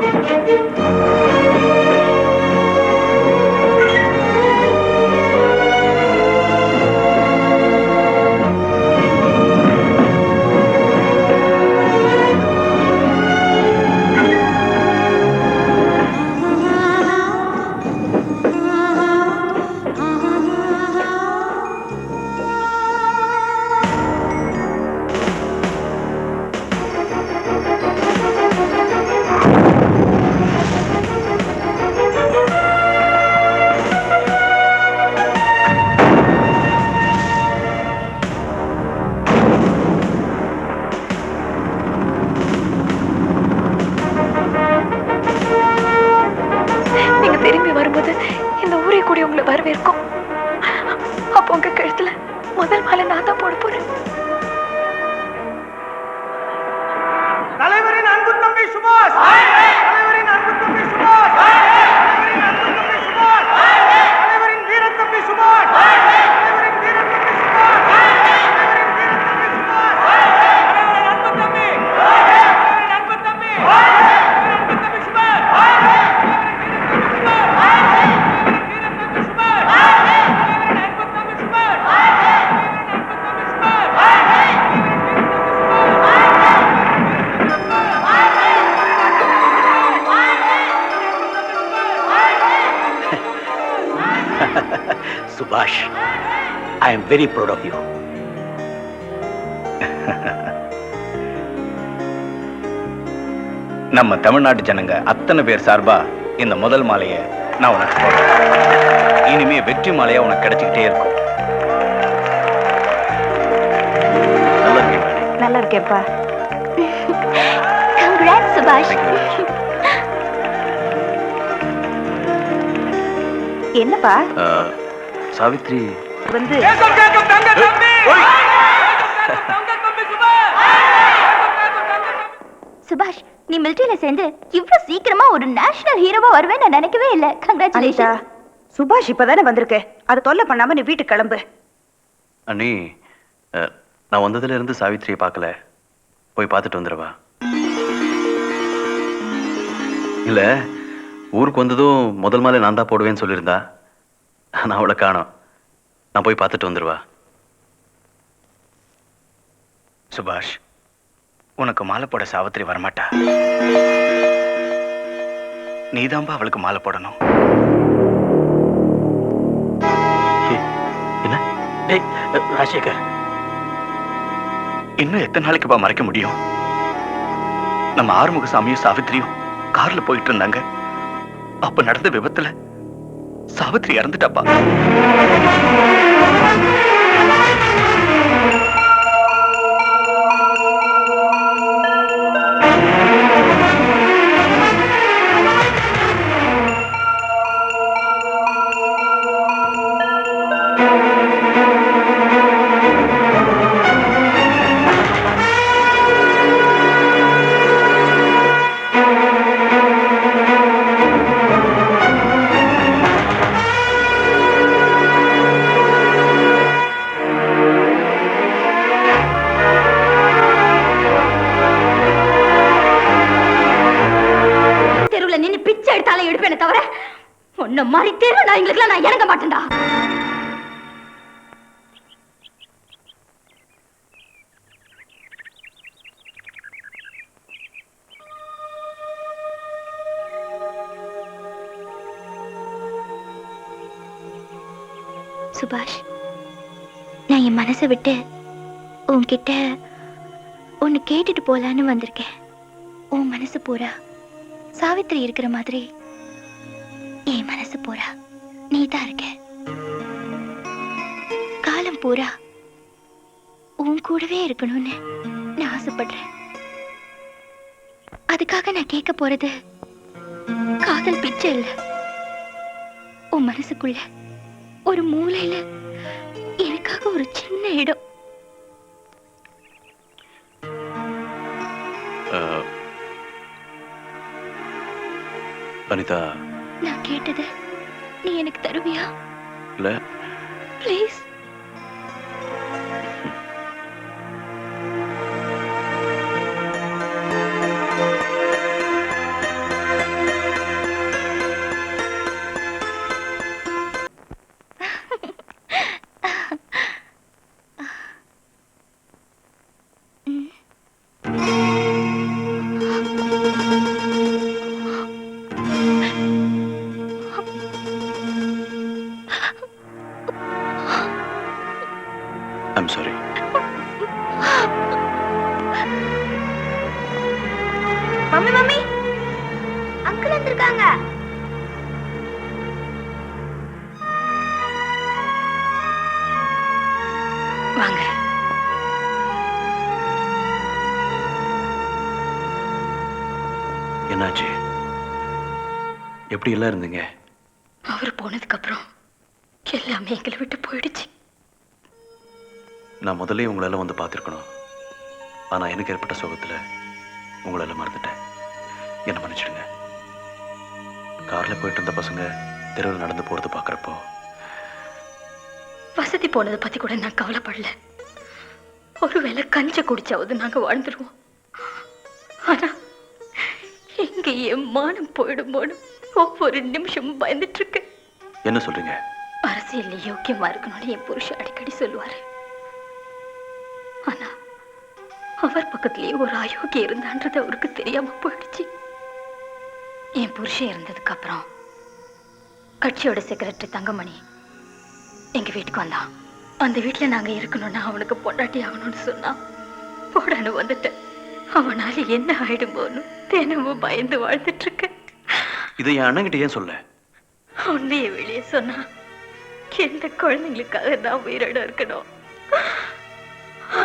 Speaker 3: சுபாஷ், I am very proud of you.
Speaker 6: நம்ம தமிழ்நாட்டு ஜனங்க அத்தனை பேர் சார்பா இந்த முதல் மாலையை நான் உனக்கு போடுறேன். இனிமே வெற்றி மாலையா உனக்கு கிடைச்சிக்கிட்டே இருக்கும்.
Speaker 7: நல்லா இருக்கேன்ப்பா.
Speaker 13: Congrats, சுபாஷ்.
Speaker 7: என்னப்பா
Speaker 1: சாவித்ரி
Speaker 7: வந்து
Speaker 13: சுபாஷ், நீ மிலிட்டரியில சேர்ந்து இவ்வளவு சீக்கிரமா ஒரு நேஷனல் ஹீரோவா வருவேன்னு நான் நினைக்கவே இல்ல. கங்க்ராச்சுலேஷன்.
Speaker 7: சுபாஷ் இப்பதானே வந்திருக்கு, அதை தொல்லை பண்ணாம நீ வீட்டுக்கு கிளம்பு.
Speaker 1: அண்ணி, நான் வந்ததுல இருந்து சாவித்ரியை பார்க்கல, போய் பார்த்துட்டு வந்துடுவா. இல்ல, ஊருக்கு வந்ததும் முதல் மாலை நான் தான் போடுவேன்னு சொல்லியிருந்தா. நான் அவளை காணோம். நான் போய் பார்த்துட்டு வந்துடுவா.
Speaker 6: சுபாஷ், உனக்கு மாலை போட சாவித்திரி வரமாட்டா. நீதான்பா அவளுக்கு மாலை போடணும்.
Speaker 1: என்ன?
Speaker 3: டேய் ராஜசேகர்,
Speaker 6: இன்னும் எத்தனை நாளைக்குப்பா மறைக்க முடியும்? நம்ம ஆறுமுகசாமியும் சாவித்திரியும் கார்ல போயிட்டு இருந்தாங்க. அப்ப நடந்த விபத்துல சாவித்திரி இறந்துட்டாப்பா.
Speaker 13: தவிர உன்ன மாதிரி தேர்வு நான் எங்களுக்குலாம் நான் இறங்க மாட்டேன்டா. சுபாஷ், நான் என் மனசை விட்டு உன்கிட்ட ஒன்னு கேட்டுட்டு போலான்னு வந்திருக்கேன். உன் மனசு பூரா சாவித்திரி இருக்கிற மாதிரி என் மனசு பூரா நீதான் இருக்க. காலம் பூரா உன் கூடவே இருக்கணும்னு நான் ஆசைப்படுறேன். அதுக்காக நான் கேட்க போறது காதல் பிச்சை இல்ல. உன் மனசுக்குள்ள ஒரு மூலையில எனக்காக ஒரு சின்ன இடம்.
Speaker 1: அனிதா,
Speaker 13: நான் கேட்டது நீ எனக்கு தருவியா?
Speaker 1: இல்ல
Speaker 13: please.
Speaker 1: I'm sorry.
Speaker 13: Mummy mummy, uncle வந்திருக்காங்க. வாங்க.
Speaker 1: என்னாச்சு? எப்படி எல்லாம் இருந்தீங்க?
Speaker 15: அவர் போனதுக்கு அப்புறம் எல்லாமே எங்களை விட்டு போயிடுச்சு.
Speaker 1: நான் முதல்ல உங்களெல்லாம் வந்து பார்த்துருக்கணும். ஆனா எனக்கு ஏற்பட்ட சோகத்துல உங்களெல்லாம் மறந்துட்டேன். என்ன மன்னிச்சிடுங்க. கார்ல போயிட்டு இருந்த பசங்க தெருவில் நடந்து போறது பார்க்கறப்போ
Speaker 15: வசதி போனதை பத்தி கூட நான் கவலைப்படல. ஒருவேளை கஞ்ச குடிச்சாவது நாங்க வாழ்ந்துருவோம். ஆனா எங்க என் மானம் போயிடுமோன்னு ஒவ்வொரு நிமிஷமும் பயந்துட்டு இருக்கு.
Speaker 1: என்ன சொல்றீங்க?
Speaker 15: அரசியல்ல யோக்கியமா இருக்கணும்னு என் புருஷன் அடிக்கடி சொல்லுவாரு. ஆனா அவர் பக்கத்திலேயே ஒரு அயோக்கியம் இருந்தான்றது அவருக்கு தெரியாம போயிடுச்சு. என் புருஷன் இருந்ததுக்கு அப்புறம் கட்சியோட செக்ரட்டரி தங்கமணி எங்க வீட்டுக்கு வந்தான். அந்த வீட்டுல நாங்க இருக்கணும்னா அவனுக்கு பொண்டாட்டி ஆகணும்னு சொன்னான். போடான்னு வந்துட்டேன். அவனால என்ன ஆயிடுமோன்னு தினமும் பயந்து வாழ்ந்துட்டு இருக்கேன்.
Speaker 1: இதை என் அண்ணன்கிட்ட ஏன் சொல்ல?
Speaker 15: உண்மையை வெளியே சொன்னா எந்த குழந்தைங்களுக்காக நான் உயிரோட இருக்கணும்,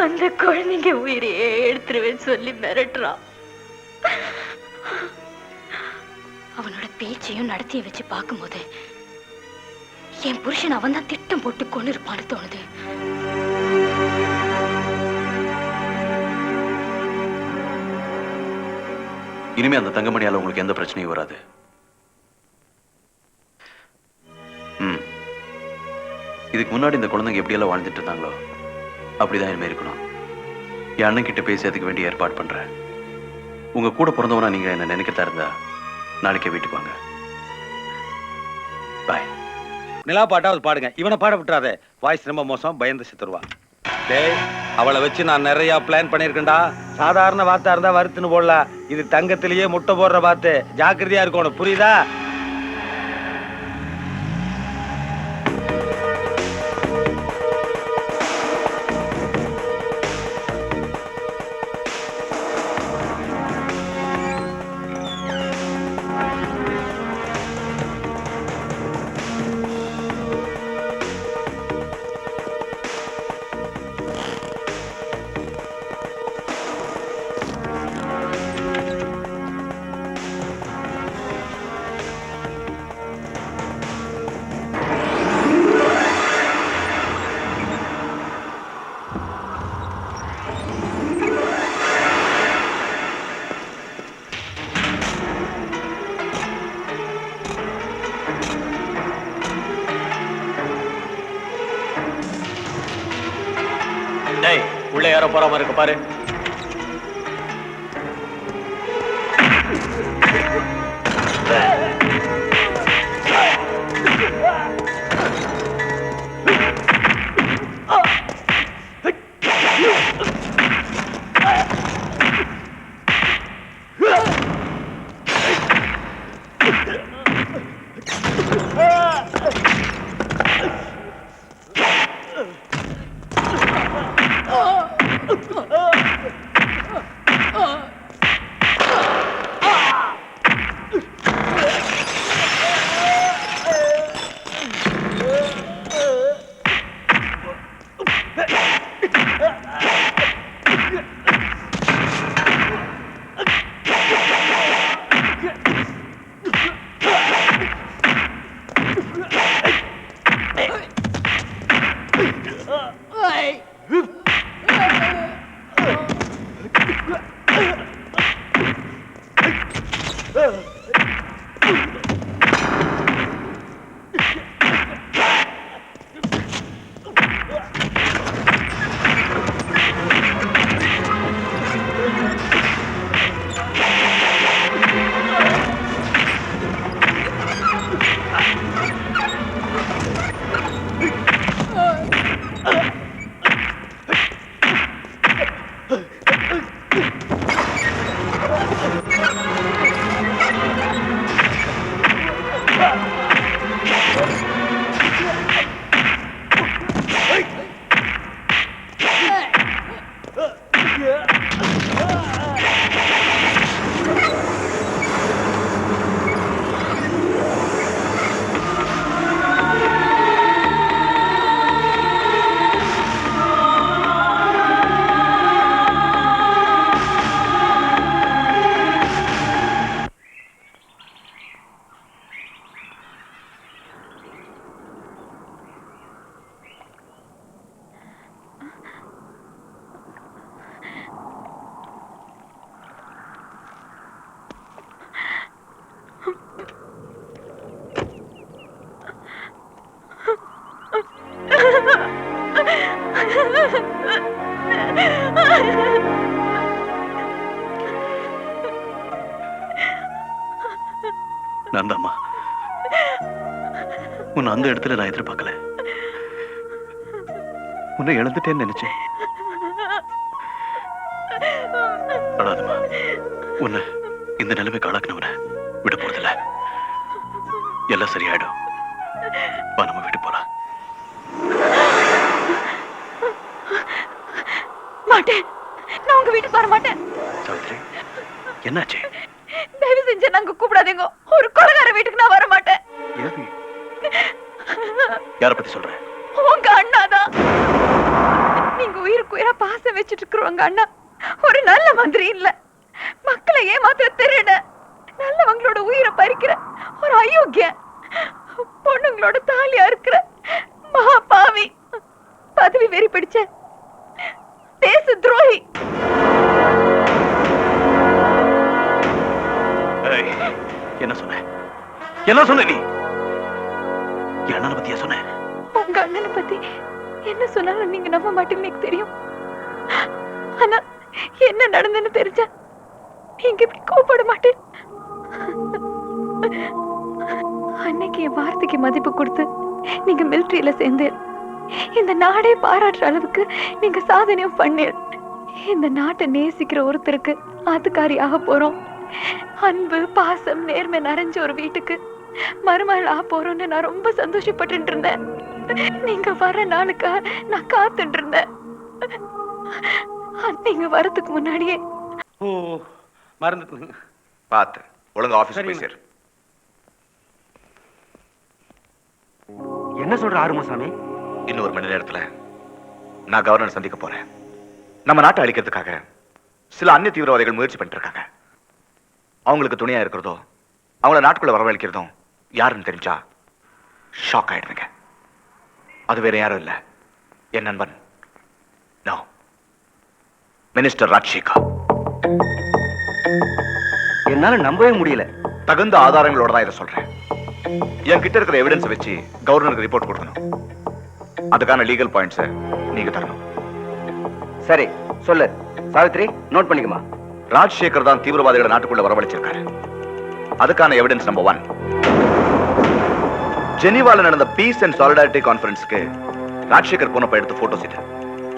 Speaker 15: அந்த குழந்தைங்க உயிரையே எடுத்துருவேன்னு சொல்லி மிரட்டுறான். அவனோட பேச்சையும் நடத்திய வச்சு பார்க்கும்போது என் புருஷன் அவன் தான் திட்டம் போட்டு கொண்டு இருப்பான்னு தோணுது.
Speaker 1: இனிமே அந்த தங்கமணியால உங்களுக்கு எந்த பிரச்சனையும் வராது. இதுக்கு முன்னாடி இந்த குழந்தைங்க எப்படியெல்லாம் வாழ்ந்துட்டு இருந்தாங்களோ அப்படிதான் இனிமே இருக்கணும். என் அண்ணன் கிட்ட பேசி அதுக்கு வேண்டிய ஏற்பாடு பண்றேன். உங்க கூட பிறந்தவனா நீங்க என்ன நினைக்கிறதா இருந்தா நாளைக்கே வீட்டுக்கு வாங்க. பாய்.
Speaker 4: நிலா பாட்டாவது பாடுங்க. இவனை பாட விட்டுறாதே, வாய்ஸ் ரொம்ப மோசம், பயந்து செத்துருவா. டேய், அவளை வச்சு நான் நிறைய பிளான் பண்ணிருக்கேன்டா. சாதாரண வார்த்தை இருந்தா வருத்துன்னு போடலாம். இது தங்கத்திலேயே முட்டை போடுற வார்த்தை. ஜாக்கிரதையா இருக்கணும், புரியுதா?
Speaker 3: உள்ள யாரோ போறாம இருக்கு பாரு.
Speaker 1: நந்தாம்மா, உன்னை அந்த இடத்துல நான் எதிர்பார்க்கல. உன்னை இழந்துட்டேன்னு நினைச்சேன். அடாதம்மா, உன்னை இந்த நிலைமைக்கு ஆளாக்குனவனை விட போறதில்ல. எல்லாம் சரியாயிடும். வா, நம்ம வீட்டு போலாம்.
Speaker 15: வீட்டுக்கு வர மாட்டேன்.
Speaker 1: சாவித்ரி, என்னாச்சு?
Speaker 15: தயவு செஞ்சு நாங்க கூப்பிடாதீங்க. ஒரு கொலைகார வீட்டுக்கு நான் வர மாட்டேன்.
Speaker 1: யார பத்தி சொல்ற?
Speaker 15: உங்க அண்ணாதான். நீங்க உயிருக்கு உயிரா பாசம் வச்சுட்டு இருக்கிறவங்க அண்ணா ஒரு நல்ல மந்திரி இல்ல. மக்களை ஏமாத்த திருட, நல்லவங்களோட உயிரை பறிக்கிற ஒரு அயோக்கிய, பொண்ணுங்களோட தாலியா இருக்கிற மகா பாவி, பதவி வெறி பிடிச்ச தேச துரோகி.
Speaker 1: என்ன சொன்ன? என்ன சொன்ன நீ? அண்ணனை பத்தியா சொன்ன?
Speaker 15: உங்க அண்ணனை பத்தி என்ன சொன்னாலும் நீங்க நம்ப மாட்டீங்க, எனக்கு தெரியும். ஆனா என்ன நடந்ததுன்னு தெரிஞ்சா நீங்க இப்படி கோபப்பட மாட்டேன். அன்னைக்கு என் வார்த்தைக்கு மதிப்பு கொடுத்து நீங்க மிலிட்டரியில சேர்ந்து இந்த நாடே பாராட்டுற அளவுக்கு நீங்க சாதனையும் பண்ணீர். இந்த நாட்டை நேசிக்கிற ஒருத்தருக்கு ஆத்துக்காரி ஆக போறோம். அன்பு பாசம் நேர்மை நிறைஞ்ச ஒரு வீட்டுக்கு மருமகள் ஆக போறோம்னு நான் ரொம்ப சந்தோஷப்பட்டு இருந்தேன். நீங்க வர நாளுக்கா நான் காத்துட்டு இருந்தேன். நீங்க வரதுக்கு முன்னாடியே
Speaker 4: மறந்துட்டு
Speaker 12: பார்த்து ஒழுங்கா ஆபீஸ் போய் சேரு.
Speaker 11: என்ன சொல்ற ஆறுமுகசாமி?
Speaker 12: இன்னும் ஒரு மணி நேரத்துல நான் கவர்னர் சந்திக்க போறேன். நம்ம நாட்டை அழிக்கிறதுக்காக சில அந்நிய தீவிரவாதிகள் முயற்சி பண்ணிட்டு இருக்காங்க. அவங்களுக்கு துணையா இருக்கிறதோ அவங்கள நாட்டுக்குள்ள வரவழைக்கிறதும் யாருன்னு தெரிஞ்சா ஷாக் ஆயிடுவீங்க. அது வேற யாரும் இல்ல, என் நண்பன் மினிஸ்டர் ராஜசேகர்.
Speaker 11: என்னால நம்பவே முடியல.
Speaker 12: தகுந்த ஆதாரங்களோட தான் இதை சொல்றேன். என் கிட்ட இருக்கிற எவிடன்ஸ் வச்சு கவர்னருக்கு ரிப்போர்ட் கொடுக்கணும். அதுக்கான லீகல் பாயிண்ட்ஸை நீங்க தரணும்.
Speaker 11: சரி சொல்லு சாவித்ரி, நோட் பண்ணிக்குமா?
Speaker 12: ராஜசேகர் தான் தீவிரவாதிகளை நாட்டுக்குள்ள வரவழைச்சிருக்காரு. அதுக்கான எவிடன்ஸ் நம்பர் 1, ஜெனீவால நடந்த பீஸ் அண்ட் சாலிடாரிட்டி கான்ஃபரன்ஸ்க்கு ராஜசேகர் போனப்ப எடுத்த போட்டோஸ் இது.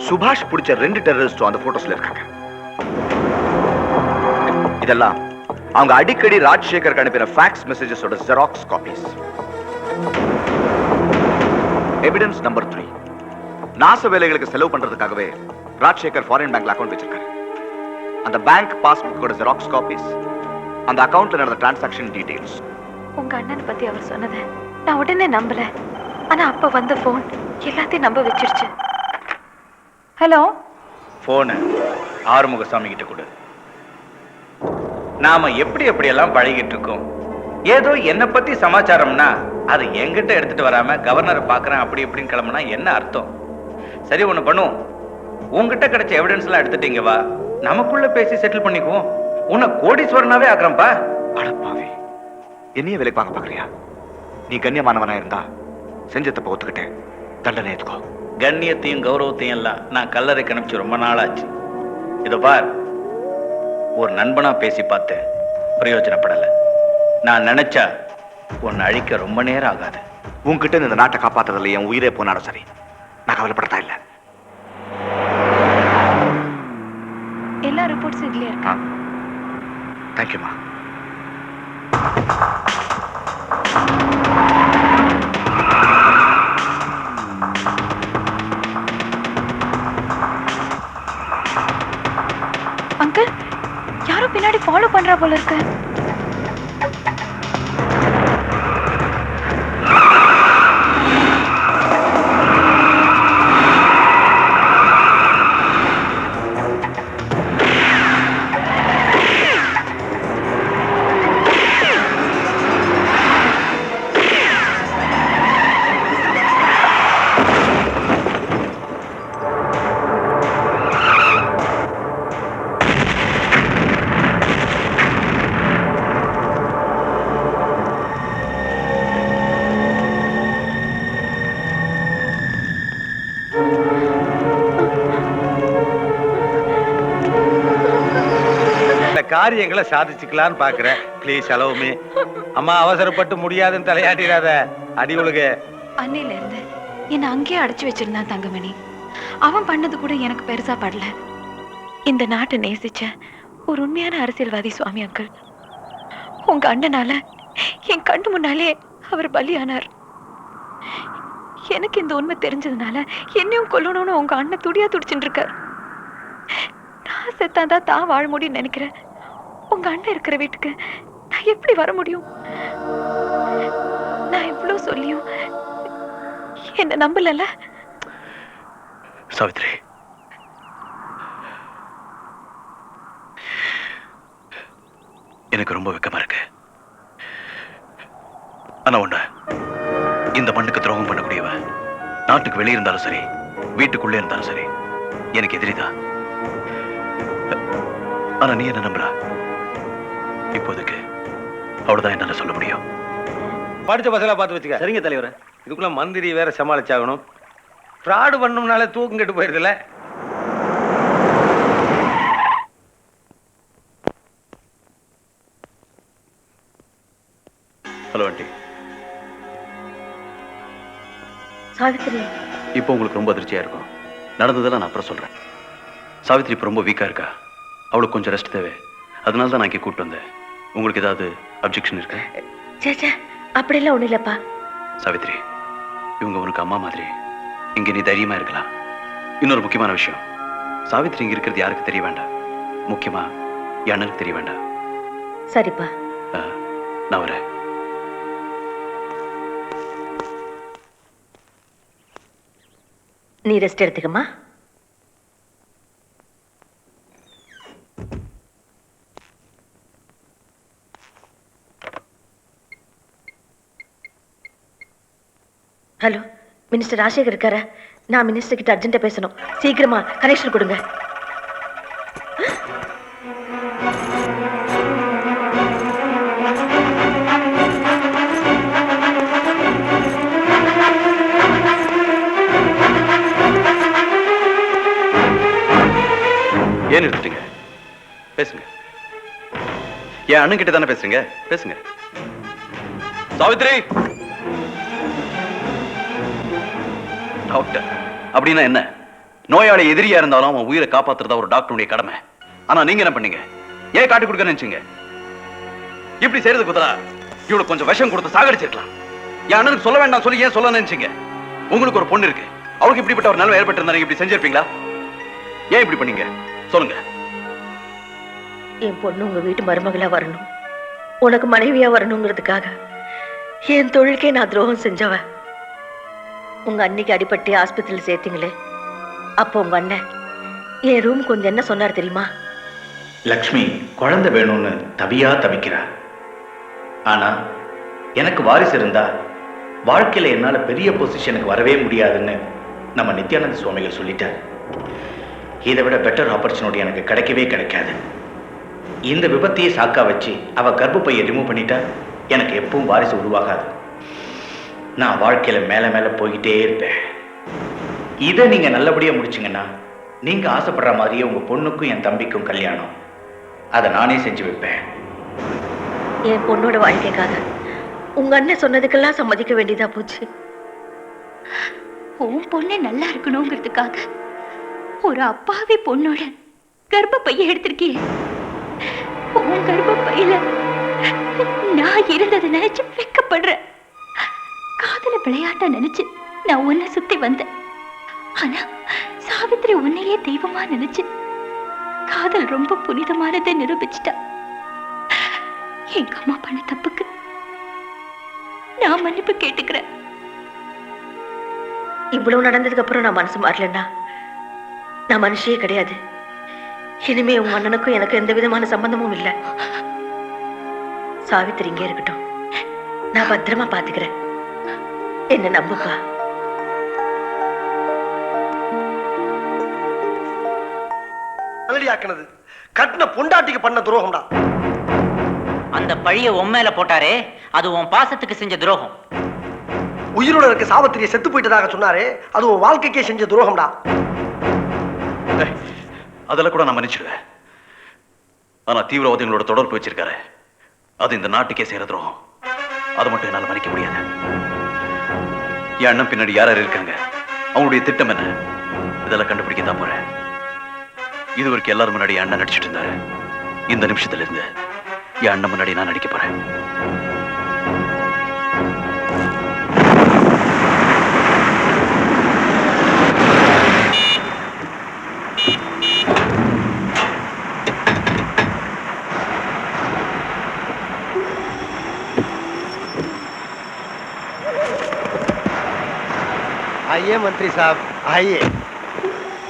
Speaker 12: சுபாஷ் பிடிச்ச 2 டெரரிஸ்டும் அந்த போட்டோஸ்ல இருக்காங்க. இதெல்லாம் அவங்க அடிக்கடி ராஜசேகருக்கு அனுப்பின ஃபேக்ஸ் மெசேஜஸோட ஜெராக்ஸ் காப்பீஸ். எவிடன்ஸ் நம்பர் 3, நாச வேலைகளுக்கு செலவு பண்றதுக்காகவே ராஜசேகர் ஃபாரின் பேங்க்ல அக்கவுண்ட் வச்சிருக்காரு. அந்த பேங்க் பாஸ்புக்கோட ஜெராக்ஸ் காப்பீஸ், அந்த அக்கவுண்ட்ல நடந்த டிரான்சாக்ஷன் டீடைல்ஸ்.
Speaker 15: உங்க அண்ணனை பத்தி அவர் சொன்னதை நான் உடனே நம்பல. ஆனா அப்ப வந்த போன் எல்லாத்தையும் நம்ப வச்சிருச்சு. ஹலோ,
Speaker 6: போன ஆறுமுகசாமி கிட்ட கொடு. நாம எப்படி எப்படியெல்லாம் பழகிட்டு இருக்கோம். ஏதோ என்ன பத்தி சமாச்சாரம்னா அதை என்கிட்ட எடுத்துட்டு வராம கவர்னரை பாக்குறேன் அப்படி இப்படின்னு கிளம்புனா என்ன அர்த்தம்? சரி, ஒண்ணு பண்ணுவோம். உங்ககிட்ட கிடைச்ச எவிடன்ஸ் எல்லாம் எடுத்துட்டீங்க, வா நமக்குள்ள பேசி செட்டில் பண்ணிக்குவோம். உன்னை கோடீஸ்வரனாவே ஆக்குறேன்ப்பா.
Speaker 12: அடப்பாவே, என்னைய வேலை பார்க்க பாக்குறியா? நீ கண்ணியமானவனா இருந்தா செஞ்ச தப்ப ஒத்துக்கிட்டு தண்டனை ஏத்துக்கோ.
Speaker 6: கண்ணியத்தையும் கௌரவத்தையும் எல்லாம் நான் கல்லறைக்கு அனுப்பிச்சு ரொம்ப நாளாச்சு. இத பார், ஒரு நண்பனா பேசி பார்த்தேன், பிரயோஜனப்படல. நான் நினைச்சா உன்னை அழிக்க ரொம்ப நேரம் ஆகாது.
Speaker 12: உன்கிட்ட இந்த நாட்டை காப்பாத்துறதுல என் உயிரே போனாலும் சரி, நான் கவலைப்படத்தா இல்ல.
Speaker 15: எல்லா ரிப்போர்ட்ஸும் இதுலயே இருக்கு.
Speaker 12: தேங்க்யூமா.
Speaker 15: அங்கிள், யாரோ பின்னாடி ஃபாலோ பண்றா போல இருக்கு.
Speaker 4: காரியங்களை சாதிச்சுக்கலான்னு பாக்குறேன். Please allow me. அம்மா அவசரப்பட்டு முடியாதுன்னு தலையாட்டிடாத. அடி ஒழுகு.
Speaker 15: அன்னையில இருந்து என்ன அங்கேயே அடைச்சு வச்சிருந்தான் தங்கமணி. அவன் பண்ணது கூட எனக்கு பெருசா படல. இந்த நாட்டை நேசிச்ச ஒரு உண்மையான அரசியல்வாதி சுவாமி அங்கிள். உங்க அண்ணனால என் கண்ணு முன்னாலே அவர் பலியானார். எனக்கு இந்த உண்மை தெரிஞ்சதுனால என்னையும் கொல்லணும்னு உங்க அண்ணன் துடியா துடிச்சுட்டு இருக்கார். நான் செத்தாதான் தான் வாழ முடியும்னு நினைக்கிறேன். உங்க அண்ணன் இருக்கிற வீட்டுக்கு நான் எப்படி வர முடியும்? நான் இவ்வளவு சொல்லியும் என்ன நம்பல.
Speaker 1: சாவித்ரி, எனக்கு ரொம்ப வெக்கமா இருக்கு. ஆனா ஒண்ணு, இந்த மண்ணுக்கு துரோகம் பண்ணக்கூடியவன் நாட்டுக்கு வெளியே இருந்தாலும் சரி, வீட்டுக்குள்ளே இருந்தாலும் சரி, எனக்கு எதிரிதான். ஆனா நீ என்ன நம்புற? இப்போதைக்கு அவ்வளவுதான் என்னால சொல்ல முடியும்.
Speaker 4: படிச்ச பசங்களா பார்த்து வச்சுக்க.
Speaker 3: சரிங்க தலைவரே.
Speaker 4: இதுக்குள்ள மந்திரி வேற சமாளிச்சாகணும். ஃப்ராடு பண்ணணும்னாலே தூக்கம் கெட்டு போயிருதுல.
Speaker 1: Hello aunty.
Speaker 14: சாவித்திரி,
Speaker 1: இப்போ உங்களுக்கு ரொம்ப அதிர்ச்சியா இருக்கும். நடந்ததெல்லாம் நான் அப்புறம் சொல்றேன். சாவித்ரி இப்போ ரொம்ப வீக்கா இருக்கா. அவளுக்கு கொஞ்சம் ரெஸ்ட் தேவை. அதனால தான் நான் இங்கே கூப்பிட்டு வந்தேன். உங்களுக்கு ஏதாவது அப்ஜெக்ஷன் இருக்கு?
Speaker 14: சேச்சா, அப்படிலாம் ஒண்ணும் இல்லப்பா.
Speaker 1: சாவித்ரி, இவங்க உனக்கு அம்மா மாதிரி. இங்க நீ தைரியமா இருக்கலாம். இன்னொரு முக்கியமான விஷயம், சாவித்ரி இங்க இருக்கிறது யாருக்கு தெரிய வேண்டாம். முக்கியமா என் அண்ணனுக்கு தெரிய வேண்டாம்.
Speaker 14: சரிப்பா.
Speaker 1: நான் வரேன்.
Speaker 14: நீ ரெஸ்ட் எடுத்துக்கம்மா. ஹலோ, மினிஸ்டர் ராஜசேகர் இருக்காரா? நான் மினிஸ்டர் கிட்ட அர்ஜென்ட்டா பேசணும். சீக்கிரமா கனெக்ஷன் கொடுங்க.
Speaker 1: ஏன் எடுத்துட்டீங்க? பேசுங்க. என் அண்ணன் கிட்ட தானே பேசுறீங்க, பேசுங்க. சாவித்ரி, டாக்டர் அப்படின்னா என்ன? நோயாளி எதிரியா இருந்தாலும் அவன் உயிரை காப்பாத்துறதா ஒரு டாக்டருடைய கடமை. ஆனா நீங்க என்ன பண்ணீங்க? ஏன் காட்டி கொடுக்க நினைச்சீங்க? இப்படி செய்யறதுக்கு பதிலா இவளுக்கு கொஞ்சம் விஷம் கொடுத்து சாகடிச்சிருக்கலாம். என் அண்ணனுக்கு சொல்ல வேண்டாம் சொல்லி ஏன் சொல்ல நினைச்சீங்க? உங்களுக்கு ஒரு பொண்ணு இருக்கு. அவளுக்கு இப்படிப்பட்ட ஒரு நிலைமை ஏற்பட்டிருந்தா நீங்க இப்படி செஞ்சிருப்பீங்களா? ஏன் இப்படி பண்ணீங்க சொல்லுங்க.
Speaker 14: என் பொண்ணு உங்க வீட்டு மருமகளா வரணும், உனக்கு மனைவியா வரணுங்கிறதுக்காக என் தொழிலுக்கே நான் துரோகம் செஞ்சவ. உங்க அன்னைக்கு அடிபட்டு ஆஸ்பத்திரியில் சேர்த்தீங்களே, அப்போ உங்க அண்ணன் என் ரூம் கொஞ்சம் என்ன சொன்னார் தெரியுமா?
Speaker 6: லக்ஷ்மி குழந்தை வேணும்னு தவியா தவிக்கிறா. ஆனா எனக்கு வாரிசு இருந்தா வாழ்க்கையில என்னால பெரிய பொசிஷனுக்கு வரவே முடியாதுன்னு நம்ம நித்யானந்த சுவாமிகள் சொல்லிட்டார். இதை விட பெட்டர் ஆப்பர்ச்சுனிட்டி எனக்கு கிடைக்கவே கிடைக்காது. இந்த விபத்தையே சாக்கா வச்சு அவ கர்ப்பப்பையை ரிமூவ் பண்ணிட்டா எனக்கு எப்பவும் வாரிசு உருவாகாது. நான் வாழ்க்கையில மேல மேல போய்கிட்டே இருப்பேன். இதை நீங்க நல்லபடியா முடிச்சீங்கன்னா நீங்க ஆசைப்படுற மாதிரியே உங்க பொண்ணுக்கும் என் தம்பிக்கும் கல்யாணம். அதை நானே செஞ்சு வைப்பேன்.
Speaker 14: என் பொண்ணோட வாழ்க்கைக்காக உங்க அண்ணன் சொன்னதுக்கெல்லாம் சம்மதிக்க வேண்டியதா போச்சு.
Speaker 13: உன் பொண்ணு நல்லா இருக்கணுங்கிறதுக்காக ஒரு அப்பாவி பொண்ணோட கர்ப்பப்பையை எடுத்திருக்கிய. உன் கர்ப்பப்பையில நான் இருந்ததை நினைச்சு வெக்கப்படுறேன். காதல விளையாட்ட நினைச்சு நான் உன்னை சுத்தி வந்தேன். ஆனா சாவித்ரி உன்னையே தெய்வமா நினைச்சு காதல் ரொம்ப புனிதமானதை நிரூபிச்சிட்டா. எங்க அம்மா பண்ண தப்புக்கு நான் மன்னிப்பு கேட்டுக்கிறேன்.
Speaker 14: இவ்வளவு நடந்ததுக்கு அப்புறம் நான் மனசு மாறலன்னா நான் மனுஷியே கிடையாது. இனிமே உங்க அண்ணனுக்கும் எனக்கு எந்த விதமான சம்பந்தமும் இல்லை. சாவித்திரி இங்கே இருக்கட்டும், நான் பத்திரமா பாத்துக்கிறேன். என்ன நம்புப்பா.
Speaker 11: நல்லடியாக்குனது கட்டின பொண்டாட்டிக்கு பண்ண துரோகம்டா.
Speaker 10: அந்த பழிய உண்மையில போட்டாரே, அது உன் பாசத்துக்கு செஞ்ச துரோகம்.
Speaker 11: உயிரோட இருக்க சாவித்திரியை செத்து போயிட்டதாக சொன்னாரே, அது உன் வாழ்க்கைக்கே செஞ்ச துரோகம்டா.
Speaker 1: அதெல்லாம் கூட நான் மன்னிச்சிடுவேன். ஆனா தீவிரவாதிகளோட தொடர்பு வச்சிருக்காரு, அது இந்த நாட்டுக்கே செய்யற துரோகம். அதை மட்டும் என்னால மன்னிக்க முடியாது. என் அண்ணன் பின்னாடி யார் யார் இருக்காங்க, அவங்களுடைய திட்டம் என்ன, இதெல்லாம் கண்டுபிடிக்க தான் போறேன். இது வரைக்கும் எல்லாரும் முன்னாடி என் அண்ணன் நடிச்சிட்டு இருந்தாரு. இந்த நிமிஷத்துல இருந்து என் அண்ணன் முன்னாடி நான் நடிக்க போறேன்.
Speaker 11: आइए मंत्री साहब आइए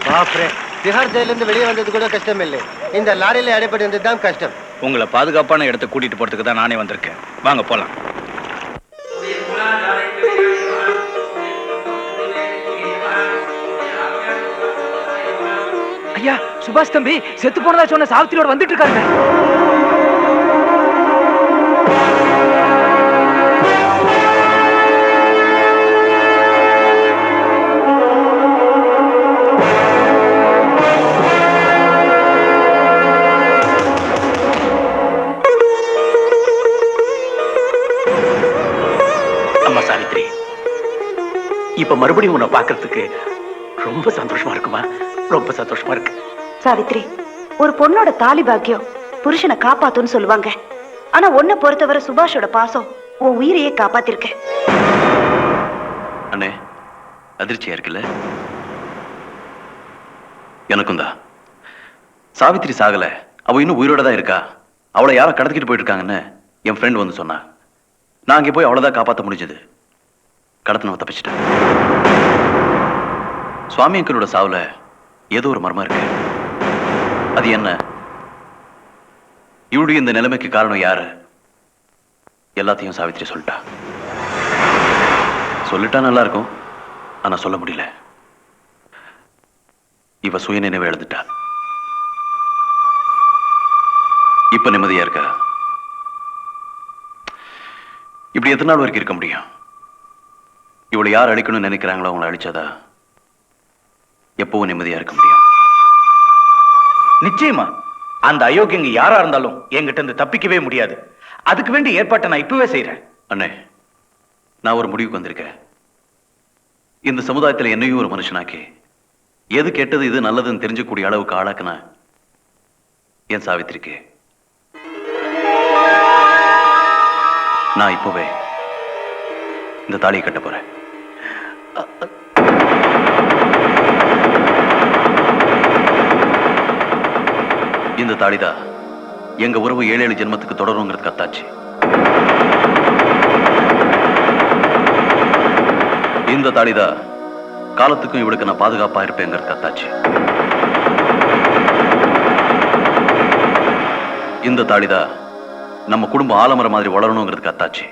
Speaker 11: बाप रे திஹார் ஜெயிலிருந்து வெளியே வந்தது கூட கஷ்டம் இல்லை இந்த லாரியில அடைபட்டு வந்தது தான் கஷ்டம்
Speaker 6: உங்களை பாதுகாப்பான இடத்துக்கு கூட்டிட்டு போறதுக்கு தான் நானே வந்திருக்கேன் வாங்க போலாம்
Speaker 5: ஐயா சுபாஷ் தம்பி செத்து போனதா சொன்ன சாவித்திரியோட வந்துட்டு இருக்காங்க
Speaker 3: அம்மா சாவித்ரி, இப்ப மறுபடியும் உன்னை பார்க்கிறதுக்கு ரொம்ப சந்தோஷமா இருக்குமா? ரொம்ப சந்தோஷமா இருக்கு.
Speaker 7: சாவித்ரி, ஒரு பொண்ணோட தாலி பாக்கியம் புருஷனை காப்பாத்துன்னு சொல்லுவாங்க. ஆனா உன்னை பொறுத்தவரை சுபாஷோட பாசம் உன் உயிரையே காப்பாத்திருக்க.
Speaker 1: அண்ணே, அதிர்ச்சியா இருக்குல்ல? எனக்கும் தான். சாவித்ரி சாகல, அவ இன்னும் உயிரோட தான் இருக்கா. அவளை யாரோ கடத்திக்கிட்டு போயிட்டு இருக்காங்கன்னு என் ஃப்ரெண்ட் வந்து சொன்னா. நான் அங்கே போய் அவ்வளவுதான் காப்பாற்ற முடிஞ்சது. கடத்தினவ தப்பிச்சிட்டேன். சுவாமி அங்கிளோட சாவுல ஏதோ ஒரு மர்மம் இருக்கு. அது என்ன? இவளுடைய இந்த நிலைமைக்கு காரணம் யாரு? எல்லாத்தையும் சாவித்ரி சொல்லிட்டா. சொல்லிட்டா நல்லா இருக்கும், ஆனா சொல்ல முடியல. இவ சுய நினைவை எழுந்துட்டா. இப்ப நிம்மதியா இருக்கா? இப்படி எத்தனை நாள் வரைக்கும் இருக்க முடியும்? இவளை யார் அழிக்கணும்னு நினைக்கிறாங்களோ அவங்களை அழிச்சாதா எப்பவும் நிம்மதியா இருக்க முடியும்.
Speaker 6: நிச்சயமா அந்த அயோக்கியங்க யாரா இருந்தாலும் என்கிட்ட இருந்து தப்பிக்கவே முடியாது. அதுக்கு வேண்டிய ஏற்பாட்டை நான் இப்பவே செய்யறேன்.
Speaker 1: அண்ணே, நான் ஒரு முடிவுக்கு வந்திருக்கேன். இந்த சமுதாயத்தில் என்னையும் ஒரு மனுஷனாக்கி எது கெட்டது இது நல்லதுன்னு தெரிஞ்சக்கூடிய அளவுக்கு ஆளாக்குன என் சாவித்திரிக்கு நான் இப்பவே இந்த தாலியை கட்ட போறேன். இந்த தாலிதான் எங்க உறவு 7 ஜென்மத்துக்கு தொடருங்கிறது கத்தாச்சு. இந்த தாலிதான் காலத்துக்கும் இவளுக்கு நான் பாதுகாப்பா இருப்பேங்கிறது கத்தாச்சு. இந்த தாலிதான் நம்ம குடும்பம் ஆலமரம் மாதிரி வளரணுங்கிறது கத்தாச்சு.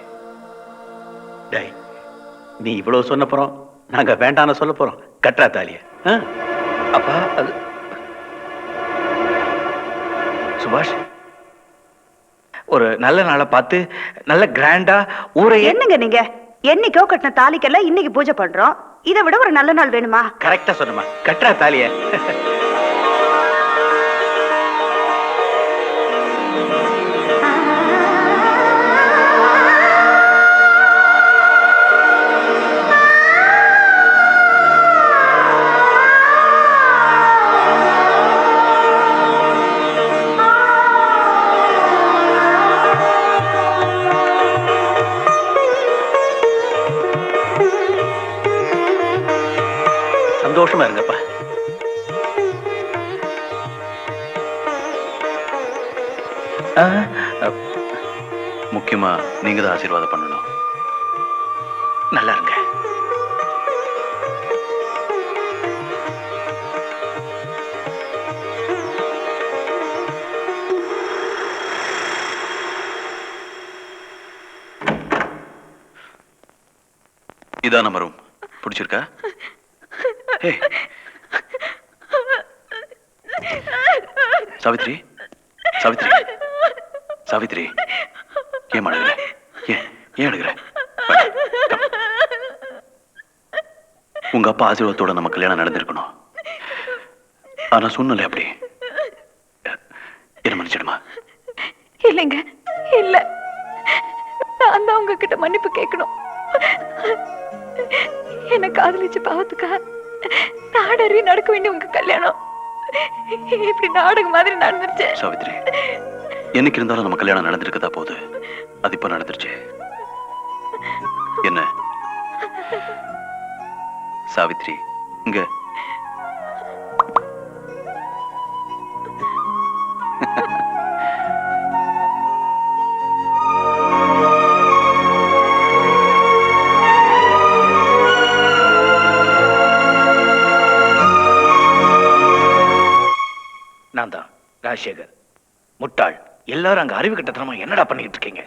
Speaker 3: நீ இவ்வளவு சொன்னப்புறம் நாங்க வேண்டான்னு சொல்ல போறோம். கட்டுறா தாலிய.
Speaker 6: அப்பா, அது சுபாஷ், ஒரு நல்ல நாளை பார்த்து நல்ல கிராண்டா ஊரை.
Speaker 7: என்னங்க நீங்க என்னைக்கோ கட்டின தாலிக்கெல்லாம் இன்னைக்கு பூஜை பண்றோம். இதை விட ஒரு நல்ல நாள் வேணுமா?
Speaker 3: கரெக்டா சொன்னமா. கட்டுறா தாலிய. சந்தோஷமா இருங்கப்பா.
Speaker 1: முக்கியமா நீங்க தான் ஆசீர்வாதம் பண்ணணும்.
Speaker 6: நல்லா இருங்க.
Speaker 1: இதான் நம்ம ரூம். பிடிச்சிருக்கா? சாவித்ரி, சாவித்ரி, சாவித்ரி, ஏன் அழுகிற? ஏன் அழுகிற? உங்க அப்பா ஆசீர்வாதத்தோட நம்ம கல்யாணம் நடந்திருக்கணும். ஆனா சூழ்நிலை அப்படி. என்ன மன்னிச்சிடுமா?
Speaker 15: இல்லைங்க, இல்ல, நான் தான் உங்ககிட்ட மன்னிப்பு கேட்கணும். என்ன காதலிச்ச பாவத்துக்கா நாடறி நடக்க வேண்டிய உங்க கல்யாணம் இப்படி நாடகம் மாதிரி நடந்துருச்சு.
Speaker 1: சாவித்ரி, என்னைக்கு இருந்தாலும் நம்ம கல்யாணம் நடந்திருக்கதா போகுது. அது இப்ப நடந்துருச்சு. என்ன சாவித்ரி, இங்க
Speaker 6: எல்லாரும் அங்க அறிவு கட்டத்தனமா என்னடா பண்ணிட்டு இருக்கீங்க?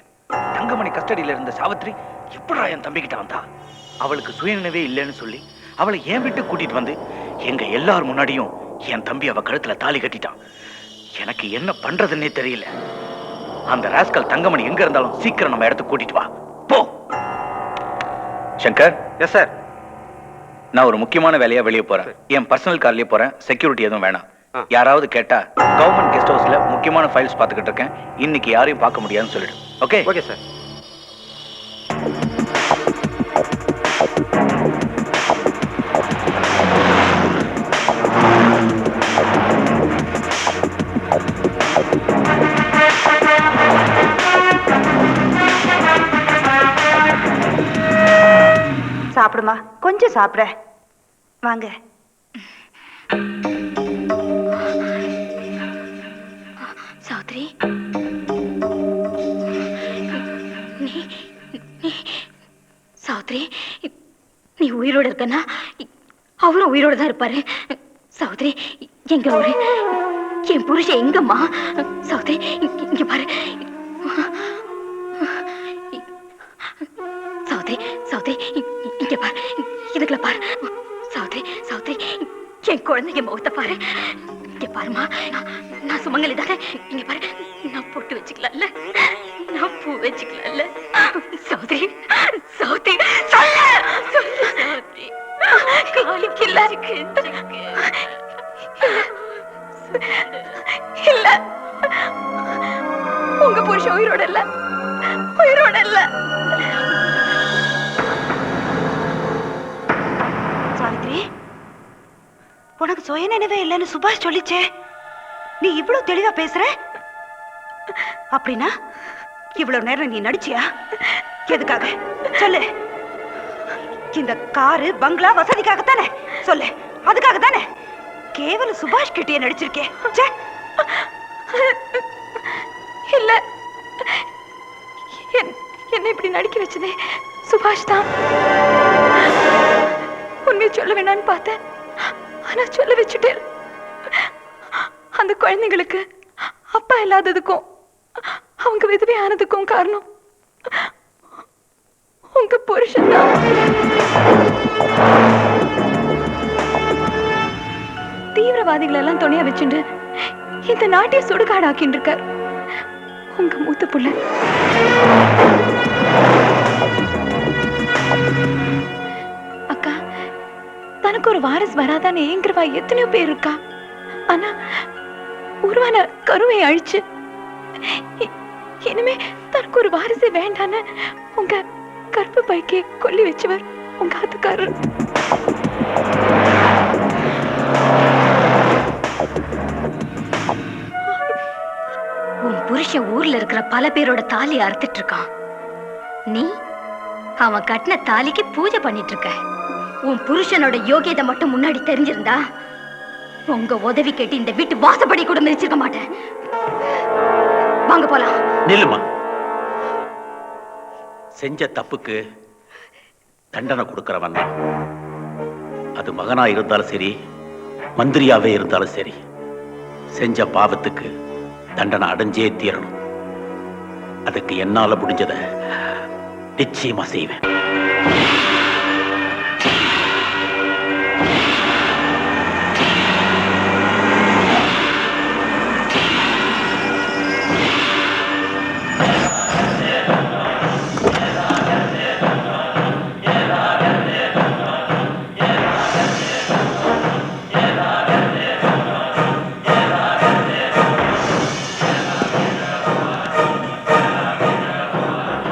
Speaker 6: தங்கமணி கஸ்டடியில இருந்த சாவித்ரி எப்படா என் தம்பிக்கிட்ட வந்தா? அவளுக்கு சுயநினைவே இல்லைன்னு சொல்லி அவளை என் வீட்டுக்கு கூட்டிட்டு வந்து எங்க எல்லார் முன்னாடியும் என் தம்பி அவ கழுத்துல தாலி கட்டிட்டான். எனக்கு என்ன பண்றதுன்னே தெரியல. அந்த ராஸ்கல் தங்கமணி எங்க இருந்தாலும் சீக்கிரம் நம்ம இடத்துக்கு கூட்டிட்டு வா. போ. சங்கர்.
Speaker 2: Yes sir.
Speaker 6: நான் ஒரு முக்கியமான வேலையா வெளியே போறேன். என் பர்சனல் கார்லயே போறேன். செக்யூரிட்டி எதுவும் வேணாம். யாராவது கேட்டா கவர்மெண்ட் கெஸ்ட் ஹவுஸ்ல முக்கியமான ஃபைல்ஸ் பார்த்துக்கிட்டு இருக்கேன், இன்னைக்கு யாரையும் பார்க்க முடியாதுன்னு சொல்லிடு. ஓகே?
Speaker 2: Okay sir.
Speaker 7: சாப்பிடுமா, கொஞ்சம் சாப்பிட வாங்க.
Speaker 14: சாத்ரி, சாத்ரி, நீ உயிரோட இருக்கனா? அவரும் உயிரோட தான் இருப்பாரு. சௌத்ரி, எங்க ஒரு என் புருஷன் எங்கம்மா? சௌத்ரி, இங்க பாரு. சௌத்ரி, சௌத்ரி, இங்க பாரு, இதுக்குள்ள பாரு. சௌத்ரி, சௌத்ரி, என் குழந்தைங்க முகத்தை பாரு. இங்க பாருமா, நான் சுமங்கலி தானே. இங்க பாரு, நான் பொட்டு வச்சுக்கலாம்ல, நான் பூ வச்சுக்கலாம்ல. சௌத்ரி, சௌத்ரி, சொல்லு சொல்லு சௌத்ரி. காலிக்கல இல்ல, உங்க புருஷன் உயிரோட இல்ல, உயிரோட இல்ல.
Speaker 7: சாவித்ரி, உனக்கு சுய நினைவே இல்லைன்னு சுபாஷ் சொல்லிச்சே, நீ இவ்வளவு தெளிவா பேசுற? அப்படின்னா இவ்வளவு நேரம் நீ நடிச்சியா? எதுக்காக சொல்லு? இந்த காரு பங்களா வசதிக்காகத்தானே? சொல்லு, அதுக்காக தானே? கேவலம் சுபாஷ் கிட்டே நடிச்சிருக்கே.
Speaker 15: இல்ல, என்ன இப்படி நடிக்க வச்சதே சுபாஷ் தான். உண்மையை சொல்ல வேணான்னு பார்த்தேன், ஆனா சொல்ல வச்சுட்டேன். அந்த குழந்தைங்களுக்கு அப்பா இல்லாததுக்கும் அவங்க விதவை ஆனதுக்கும் காரணம் உங்க புருஷன் தான். தீவிரவாதிகள் எல்லாம் துணையா வச்சுட்டு இந்த நாட்டையே சுடுகாடாக்கின்னு இருக்கார் உங்க மூத்த புள்ள. அக்கா, தனக்கு ஒரு வாரிசு வராதான்னு ஏங்குறவா எத்தனையோ பேர் இருக்கா. ஆனா உருவான கருவை அழிச்சு இனிமே தனக்கு ஒரு வாரிசு வேண்டான்னு உங்க கற்பு பைக்கே கொல்லி வச்சவர் உங்க ஆத்துக்காரர்.
Speaker 14: உன் புருஷன் ஊர்ல இருக்கிற பல பேரோட தாலி அறுத்துட்டு இருக்கான். நீ அவன் கட்டின தாலிக்கு பூஜை பண்ணிட்டு இருக்க. உன் புருஷனோட யோகியதை மட்டும் முன்னாடி தெரிஞ்சிருந்தா உங்க உதவி கேட்டு இந்த வீட்டு வாசப்படி கூட மிதிச்சிருக்க மாட்டேன். வாங்க போலாம்.
Speaker 3: நில்லுமா, செஞ்ச தப்புக்கு தண்டனை கொடுக்கிறவன் அது மகனா இருந்தாலும் சரி, மந்திரியாவே இருந்தாலும் சரி, செஞ்ச பாவத்துக்கு தண்டனை அடைஞ்சே தீரணும். அதுக்கு என்னால முடிஞ்சதை நிச்சயமா செய்வேன்.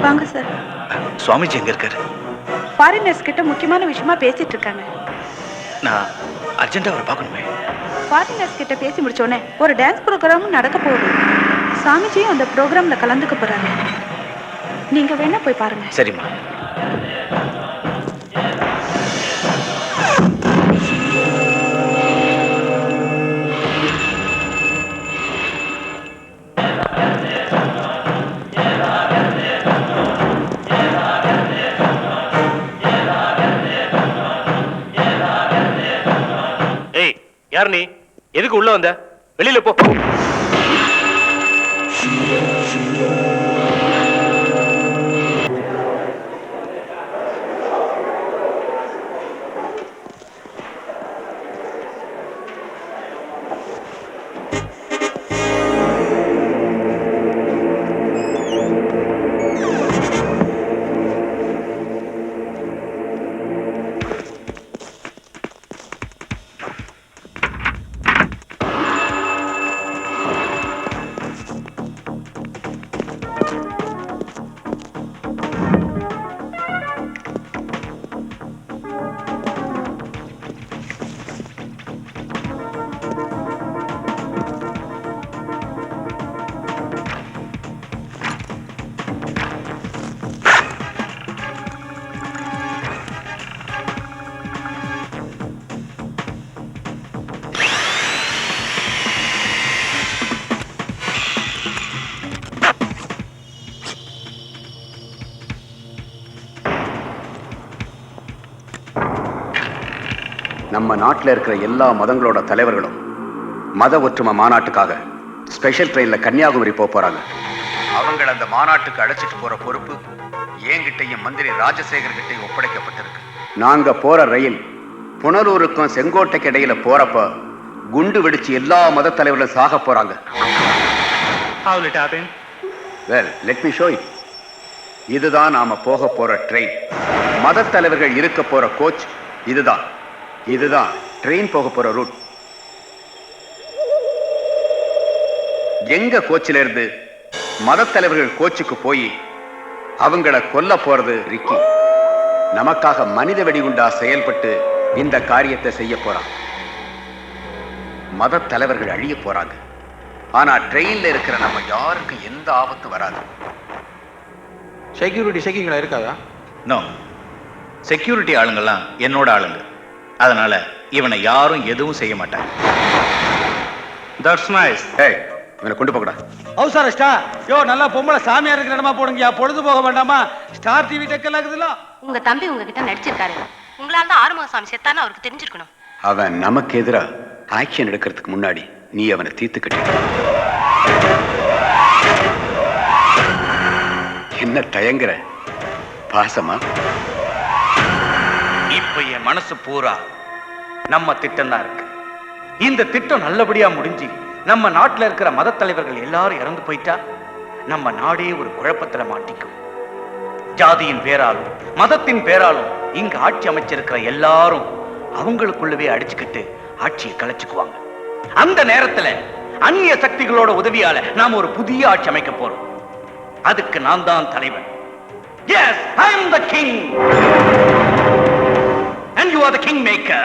Speaker 7: வாங்க சார்.
Speaker 6: சுவாமிஜி எங்க இருக்காரு?
Speaker 7: ஃபாரினர்ஸ் கிட்ட முக்கியமான விஷயமா பேசிட்டு இருக்காங்க.
Speaker 6: நான் அர்ஜென்ட்டா அவரை பார்க்கணுமே.
Speaker 7: ஃபாரினர்ஸ் கிட்ட பேசி முடிச்சோடனே ஒரு டான்ஸ் ப்ரோக்ராமும் நடக்க போகுது. சாமிஜியும் அந்த ப்ரோக்ராம்ல கலந்துக்க போறாங்க. நீங்க வேணா போய் பாருங்க.
Speaker 6: சரிம்மா.
Speaker 2: யார் நீ? எதுக்கு உள்ள வந்த? வெளியில போ.
Speaker 16: நம்ம நாட்டில் இருக்கிற எல்லா மதங்களோட தலைவர்களும் மத ஒற்றுமை மாநாட்டுக்காக ஸ்பெஷல் ட்ரெயின்ல கன்னியாகுமரி போறாங்க. அவங்கள அந்த மாநாட்டுக்கு அழைச்சிட்டு போற பொறுப்பு என்கிட்டையும் மந்திரி ராஜசேகர் கிட்டையும் ஒப்படைக்கப்பட்டிருக்கு. நாங்க போற ரயில் புனலூருக்கும் செங்கோட்டைக்கு இடையில போறப்ப குண்டு வெடிச்சு எல்லா மத தலைவர்களும் சாக போறாங்க.
Speaker 6: How will it happen?
Speaker 16: Well, let me show you. இதுதான் நாம போக போற ட்ரெயின். மத தலைவர்கள் இருக்க போற கோச் இதுதான். இதுதான் ட்ரெயின் போக போற ரூட். எங்க கோச்சில இருந்து மத தலைவர்கள் கோச்சுக்கு போய் அவங்கள கொல்ல போறது ரிக்கி. நமக்காக மனித வெடிகுண்டா செயல்பட்டு இந்த காரியத்தை செய்ய போறான். மத தலைவர்கள் அழிய போறாங்க. ஆனா ட்ரெயின்ல இருக்கிற நம்ம யாருக்கும் எந்த ஆபத்தும் வராது.
Speaker 6: செக்யூரிட்டி செக்கிங்களா இருக்காதா? நோ, செக்யூரிட்டி ஆளுங்கெல்லாம் என்னோட ஆளுங்க. அதனால இவனை யாரும் எதுவும் செய்ய மாட்டாங்க. That's nice.
Speaker 16: ஏய், இவனை கொண்டு போகடா.
Speaker 4: அவசர ஸ்டார் யோ, நல்லா பொம்பளை சாமியார் இருக்கிற இடமா போடுங்கயா. பொழுது போக வேண்டாமா? ஸ்டார் டிவி டெக்கெல்லாம் இருக்குதுல்ல.
Speaker 14: உங்க தம்பி உங்ககிட்ட நடிச்சிருக்காரு. உங்களால தான் ஆறுமுகசாமி செத்தான்னு அவருக்கு தெரிஞ்சிருக்கணும்.
Speaker 16: அவன் நமக்கு எதிரா ஆக்ஷன் எடுக்கிறதுக்கு முன்னாடி நீ அவனை தீர்த்து கட்டி. என்ன தயங்குற? பாசமா?
Speaker 6: இப்ப என் மனசு பூரா நம்ம திட்டம் தான் இருக்கு. இந்த திட்டம் நல்லபடியா முடிஞ்சு நம்ம நாட்டுல இருக்கிற மத தலைவர்கள் எல்லாரும் இறந்து போயிட்டா நம்ம நாடே ஒரு குழப்பத்துல மாட்டிக்கும். ஜாதியின் பேராலும் மதத்தின் பேராலும் இங்க ஆட்சி அமைச்சிருக்கிற எல்லாரும் அவங்களுக்குள்ளவே அடிச்சுக்கிட்டு ஆட்சியை கலைச்சுக்குவாங்க. அந்த நேரத்துல அந்நிய சக்திகளோட உதவியால நாம ஒரு புதிய ஆட்சி அமைக்க போறோம். அதுக்கு நான் தான் தலைவன். Yes, I am the king. And you are the king maker.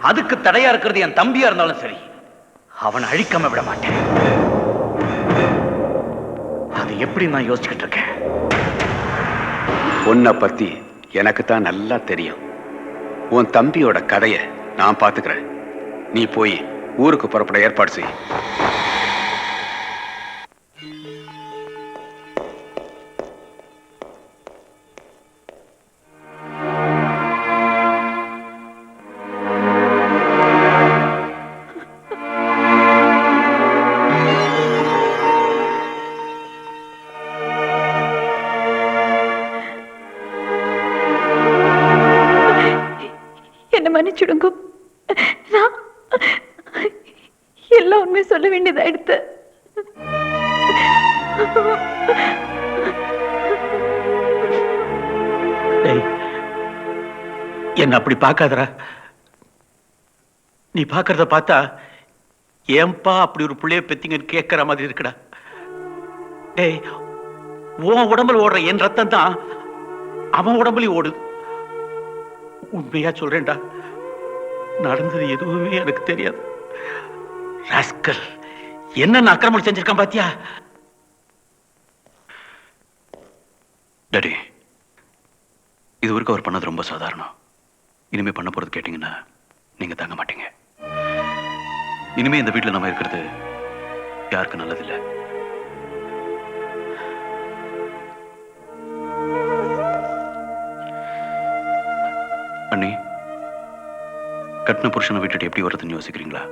Speaker 6: அதுக்கு தடையா இருக்கிறது என் தம்பியா இருந்தாலும் சரி, அவனை அழிக்காம விட மாட்டேன். அது எப்படி நான் யோசிச்சுக்கிட்டு இருக்கேன்.
Speaker 16: உன்னை பத்தி எனக்கு தான் நல்லா தெரியும். உன் தம்பியோட கதையை நான் பாத்துக்கிறேன். நீ போய் ஊருக்கு புறப்பட ஏற்பாடு செய்.
Speaker 15: என்ன மன்னிச்சுடுங்க. நான் எல்லாம் உண்மை சொல்ல வேண்டியதாயிடுத்து.
Speaker 3: என்ன அப்படி பார்க்காதடா. நீ பார்க்கறத பார்த்தா ஏன்பா அப்படி ஒரு பிள்ளைய பெத்திங்கன்னு கேட்கிற மாதிரி இருக்குடா. டேய், உன் உடம்புல ஓடுற என் ரத்தம் தான் அவன் உடம்புலயும் ஓடுது. உண்மையா சொல்றேன்டா, நடந்தது எதுவுமே எனக்கு தெரியாது. ராஸ்கல் என்னென்ன அக்கிரமம் செஞ்சிருக்கான் பாத்தியா?
Speaker 1: டாடி, இது வரைக்கும் அவர் பண்ணது ரொம்ப சாதாரணம். இனிமே பண்ண போறது கேட்டீங்கன்னா நீங்க தாங்க மாட்டீங்க. இனிமே இந்த வீட்டுல நம்ம இருக்கிறது யாருக்கு நல்லதில்லை. அண்ணி, கட்டின புருஷனை விட்டுட்டு எப்படி வருதுன்னு யோசிக்கிறீங்களா?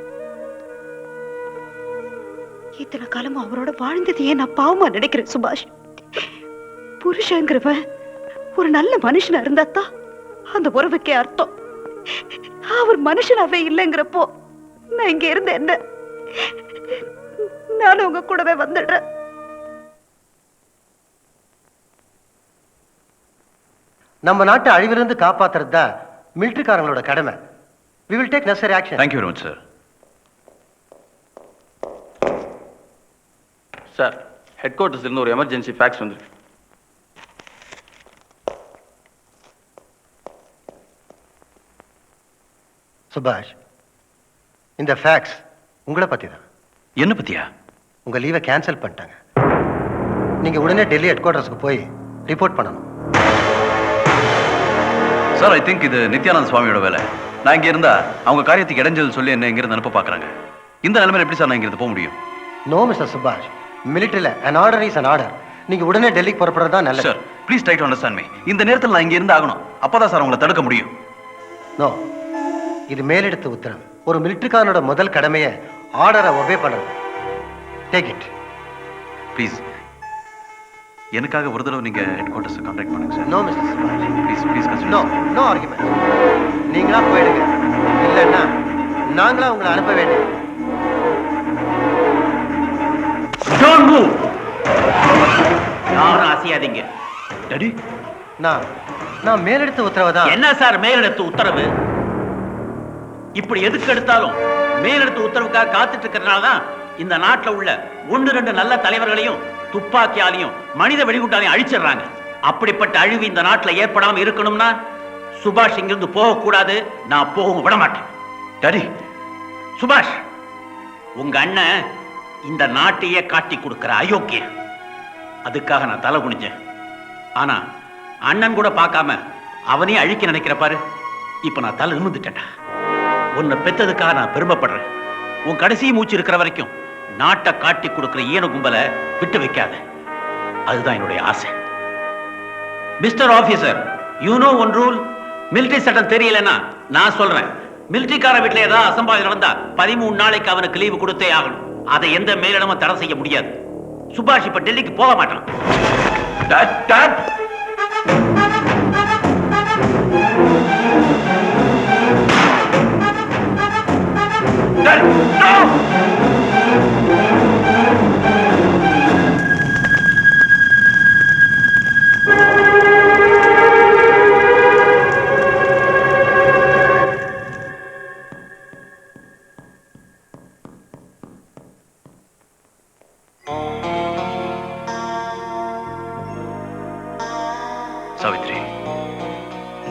Speaker 7: இத்தனை காலமும் அவரோட வாழ்ந்ததையே நான் பாவமா நினைக்கிறேன் சுபாஷ். புருஷங்கிறவன் ஒரு நல்ல மனுஷனா இருந்தாத்தான் அந்த உறவுக்கே அர்த்தம். அவர் மனுஷனாவே இல்லைங்கிறப்போ நான் இங்க இருந்த என்ன, நானும் உங்க கூடவே வந்துடுறேன்.
Speaker 11: நம்ம நாட்டை அழிவிலிருந்து காப்பாத்துறது தான் மிலிட்டரிக்காரங்களோட கடமை. We will take necessary action.
Speaker 1: Thank you very much, sir.
Speaker 17: Sir, head குவார்ட்டர்ஸ்ல இருந்து ஒரு எமர்ஜென்சி ஃபேக்ஸ் வந்துருக்கு.
Speaker 11: சுபாஷ், இந்த ஃபேக்ஸ் உங்களை பத்தி தான்.
Speaker 1: என்ன பத்தியா?
Speaker 11: உங்க லீவை கேன்சல் பண்ணிட்டாங்க. நீங்க உடனே டெல்லி ஹெட் குவார்ட்டர்ஸ்க்கு போய் ரிப்போர்ட் பண்ணணும்.
Speaker 1: சார், ஐ திங்க் இது நித்யானந்த சுவாமியோட வேலை. நான் இங்க இருந்தா அவங்க காரியத்துக்கு இடைஞ்சல் சொல்லி என்ன இங்கிருந்து அனுப்ப பாக்குறாங்க. இந்த நிலைமையில எப்படி சார் நான் இங்கிருந்து போக முடியும்?
Speaker 11: நோ மிஸ்டர் சுபாஷ், மிலிட்டரியில an order is an order. நீங்க உடனே டெல்லிக்கு புறப்படுறது தான் நல்லது.
Speaker 1: Sir, please try to understand me. இந்த நேரத்தில் நான் இங்க இருந்து ஆகணும். அப்பதான் சார் உங்களை தடுக்க முடியும்.
Speaker 11: நோ, இது மேலெடுத்த உத்தரவு. ஒரு மிலிட்டரிக்காரனோட முதல் கடமையை ஆர்டரை ஒபே பண்றது. Take it
Speaker 1: please. எனக்காக ஒரு தடவை நீங்க ஹெட் குவார்ட்டர்ஸ் கான்டாக்ட் பண்ணுங்க சார்.
Speaker 11: நோ மிஸ்டர் சுபாஷ்,
Speaker 1: please please.
Speaker 11: No no argument. நீங்களா போயிடுங்க, இல்லைன்னா நாங்களா உங்களை அனுப்ப வேண்டியது.
Speaker 3: Don't move. யாரும் அசையாதீங்க.
Speaker 11: டாடி, நான் மேலெடுத்த உத்தரவு தான்.
Speaker 3: என்ன சார் மேலெடுத்த உத்தரவு? இப்படி எதுக்கு எடுத்தாலும் மேலெடுத்த உத்தரவுக்காக காத்துட்டு இருக்கிறதுனால தான் இந்த நாட்டுல உள்ள 1-2 நல்ல தலைவர்களையும் துப்பாக்கியாலையும் மனித வெடிகுட்டாலையும் அழிச்சிடுறாங்க. அப்படிப்பட்ட அழிவு இந்த நாட்டுல ஏற்படாம இருக்கணும்னா சுபாஷ் இங்கிருந்து போகக்கூடாது. நான் போக விட மாட்டேன்.
Speaker 1: டாடி,
Speaker 3: சுபாஷ், உங்க அண்ணன் இந்த நாட்டையே காட்டி கொடுக்கிற அயோக்கியன். அதுக்காக நான் தலை குனிஞ்சேன். ஆனா அண்ணன் கூட பார்க்காம அவனையும் அழிக்க நினைக்கிற பாரு. இப்ப நான் தலை நிமிர்ந்துட்டேன்டா. உன்னை பெத்ததுக்காக நான் பெருமைப்படுறேன். உன் கடைசி மூச்சு இருக்கிற வரைக்கும் நாட்டை காட்டி கொடுக்கிற ஈன கும்பலை விட்டு வைக்காத. அதுதான் என்னுடைய ஆசை. Mister officer, you know one rule. Military சட்டம் தெரியலன்னா நான் சொல்றேன். மிலிட்டரிக்கார வீட்டுல ஏதாவது அசம்பாவிதம் நடந்தா 13 நாளைக்கு அவனுக்கு லீவு கொடுத்தே ஆகணும். அதை எந்த மேலிடமும் தடை செய்ய முடியாது. சுபாஷ் இப்ப டெல்லிக்கு போக மாட்டான்.
Speaker 1: சாவித்ரி,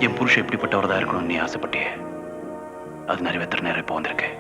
Speaker 1: என் புருஷன் எப்படிப்பட்டவரதா இருக்கணும்னு நீ ஆசைப்பட்டியே, அது நிறைவேற்ற நேரம் இப்போ வந்திருக்கு.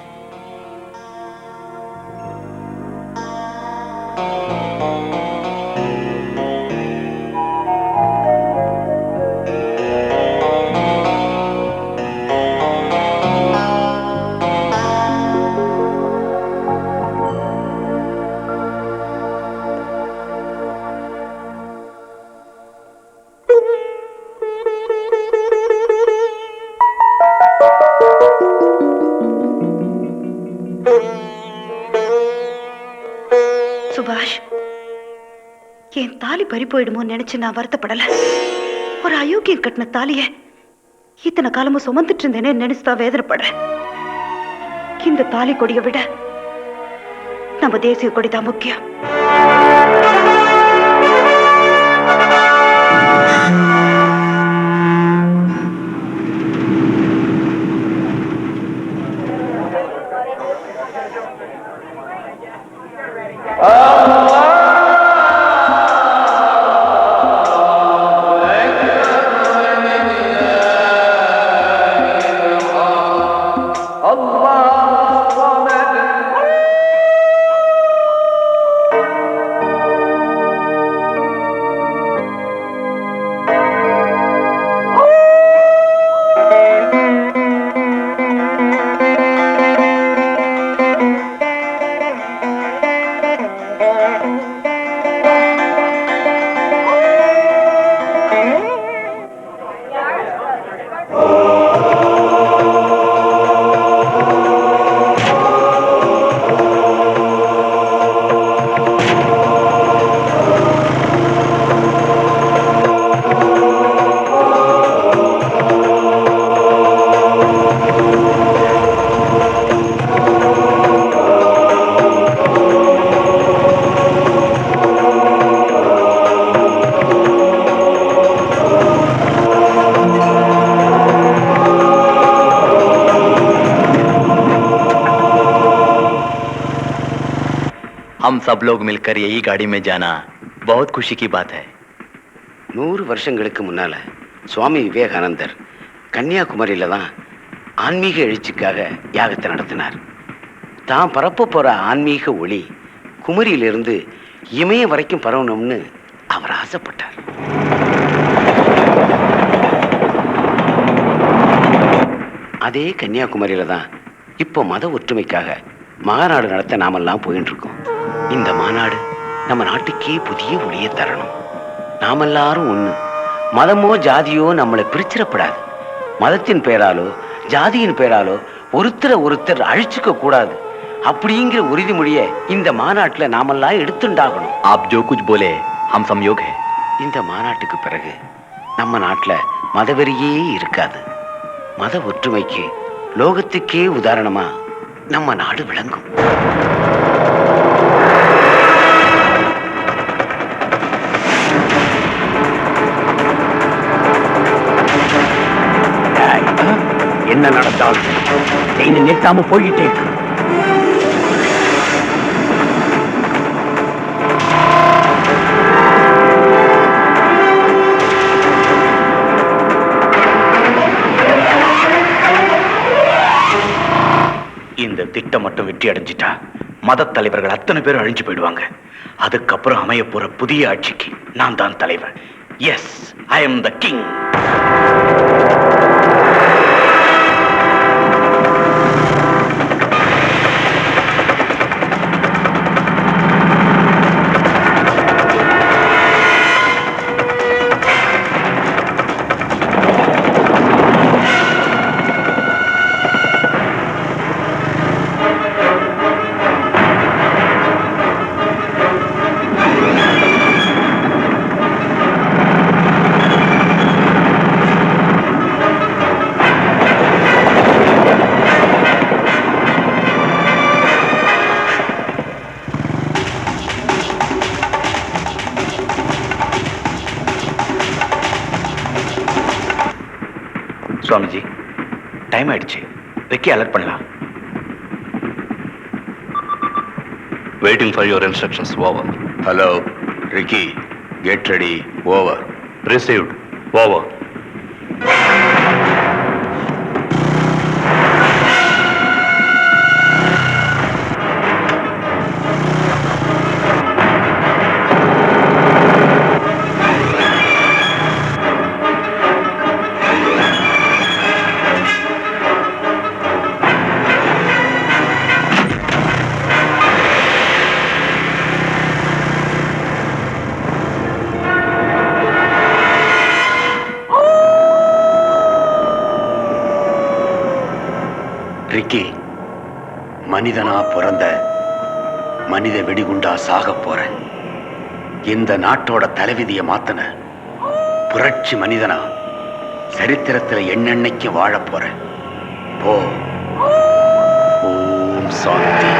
Speaker 7: சுபாஷ், என் தாலி பறி போயிடுமோ நினைச்சு நான் வருத்தப்படல. ஒரு அயோக்கியம் கட்டின தாலிய இத்தனை காலமும் சுமந்துட்டு இருந்தேனே நினைச்சுதான் வேதனைப்படுறேன். இந்த தாலி கொடியை விட நம்ம தேசிய கொடிதான் முக்கியம்.
Speaker 18: हम सब लोग मिलकर यही गाड़ी में जाना बहुत खुशी की बात है
Speaker 16: 100 வருஷங்களுக்கு முன்னால சுவாமி விவேகானந்தர் கன்னியாகுமரியில தான் ஆன்மீக எழுச்சிக்காக யாகத்தை நடத்தினார். தான் பரப்ப போற ஆன்மீக ஒளி குமரியிலிருந்து இமயம் வரைக்கும் பரவணும்னு அவர் ஆசைப்பட்டார். அதே கன்னியாகுமரியில தான் இப்போ மத ஒற்றுமைக்காக மாநாடு நடத்த நாமெல்லாம் போயிட்டு இருக்கோம். இந்த மாநாடு நம்ம நாட்டுக்கே புதிய ஒளியை தரணும். நாமெல்லாரும் ஒண்ணு. மதமோ ஜாதியோ நம்மளை பிரிச்சிடப்படாது. மதத்தின் பெயராலோ ஜாதியின் பெயராலோ ஒருத்தர் அழிச்சுக்க கூடாது அப்படிங்கிற உறுதிமொழியை இந்த மாநாட்டுல நாமெல்லாம் எடுத்துண்டாகணும்.
Speaker 18: आप जो कुछ बोले हम संयोग है.
Speaker 16: இந்த மாநாட்டுக்கு பிறகு நம்ம நாட்டுல மதவெறியே இருக்காது. மத ஒற்றுமைக்கு லோகத்துக்கே உதாரணமா நம்ம நாடு விளங்கும். என்ன நடந்தாலும் நீங்க நிறுத்தாம போயிட்டே இருக்கு.
Speaker 1: இந்த திட்டம் மட்டும் வெற்றி அடைஞ்சிட்டா மத தலைவர்கள் அத்தனை பேரும் அழிஞ்சு போயிடுவாங்க. அதுக்கப்புறம் அமைய போற புதிய ஆட்சிக்கு நான் தான் தலைவர். Yes, I am the king. Swamiji, time ஆயிடுச்சு. விக்கி அலர்ட் பண்ணலாம்.
Speaker 16: Waiting for your instructions. Over. Hello, Ricky. Get ready. Over. Received. Over. Ricky, மனிதனா பிறந்த மனித வெடிகுண்டா சாக போறேன். இந்த நாட்டோட தலைவிதியை மாத்தின புரட்சி மனிதனா சரித்திரத்துல என்னென்னைக்கு வாழ போறேன். ஓ, ஓம் சாந்தி.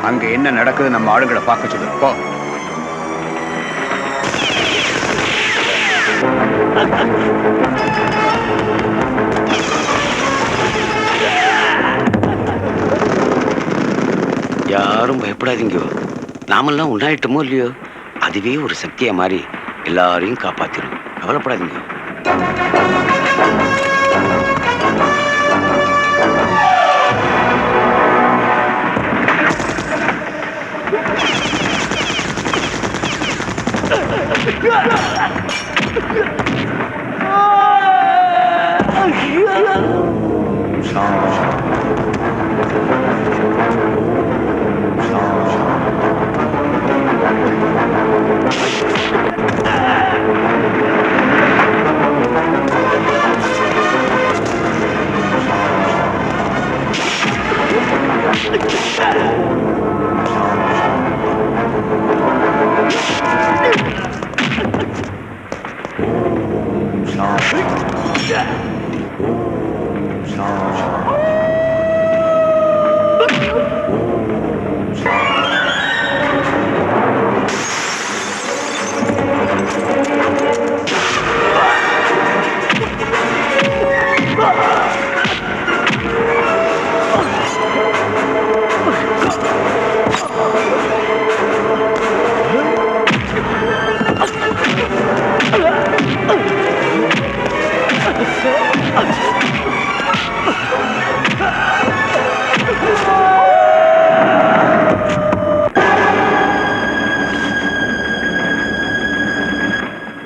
Speaker 16: அங்க என்ன நடக்குது நம்ம ஆளுங்களை பார்க்க சொல்லு. போ.
Speaker 19: யாரும் பயப்படாதீங்க. நாமெல்லாம் உண்டாயிட்டோமோ இல்லையோ, அதுவே ஒரு சக்தியா மாறி எல்லாரையும் காப்பாத்திரும். கவலைப்படாதீங்க.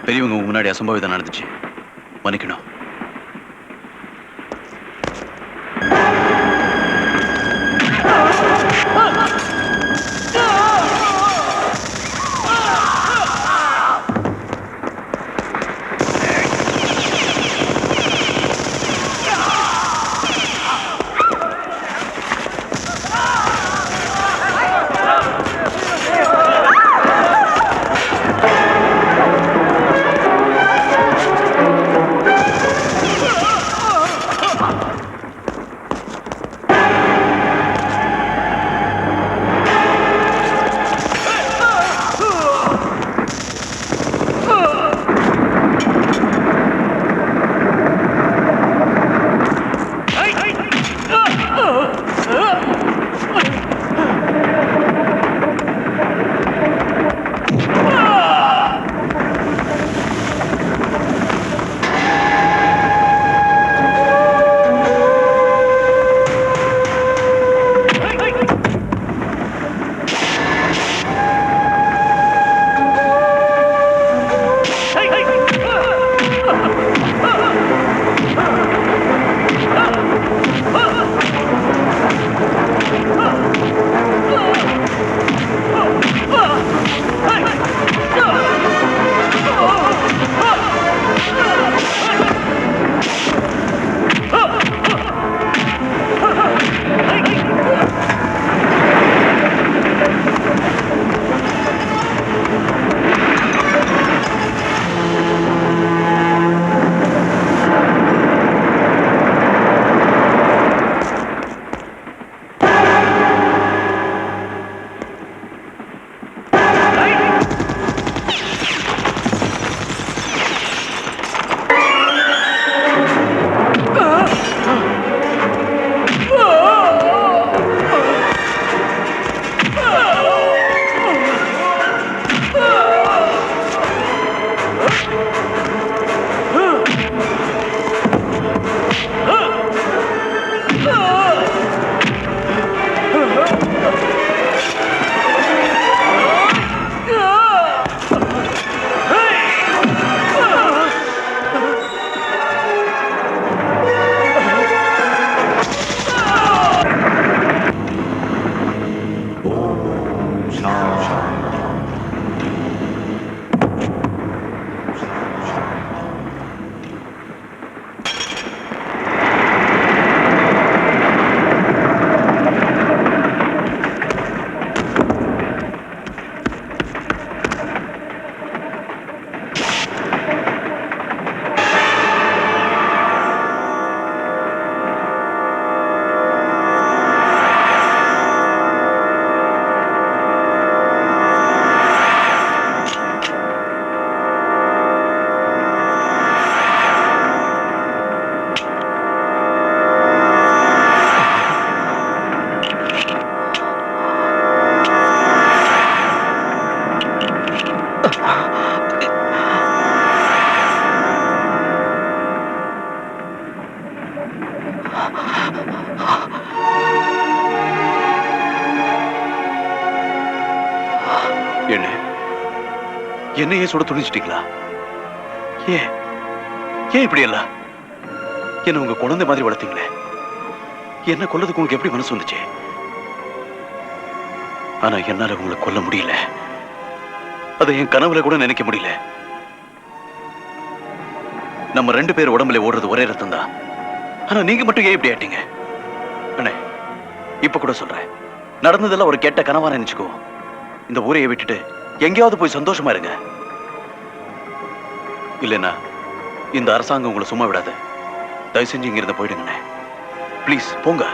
Speaker 1: பெரியவங்க முன்னாடி அசம்பாவிதம் நடந்துச்சு, மன்னிக்கணும். என்னையே சுட துணிச்சிட்டீங்களா? ஏன் ஏன் இப்படி எல்லாம்? என்ன உங்க குழந்தை மாதிரி வளர்த்தீங்களே, என்ன கொல்லதுக்கு உங்களுக்கு எப்படி மனசு வந்துச்சு? ஆனா என்னால உங்களை கொல்ல முடியல. அதை என் கனவுல கூட நினைக்க முடியல. நம்ம 2 பேர் உடம்புல ஓடுறது ஒரே ரத்தம் தான். ஆனா நீங்க மட்டும் ஏன் இப்படி ஆயிட்டீங்க? அண்ணே, இப்ப கூட சொல்றேன், நடந்ததெல்லாம் ஒரு கெட்ட கனவா நினைச்சுக்கோ. இந்த ஊரையை விட்டுட்டு எங்கேயாவது போய் சந்தோஷமா இருங்க. இல்லைன்னா இந்த அரசாங்கம் உங்களை சும்மா விடாது. தயவு செஞ்சு இங்க இருந்து போயிடுங்கண்ணே. ப்ளீஸ் போங்க.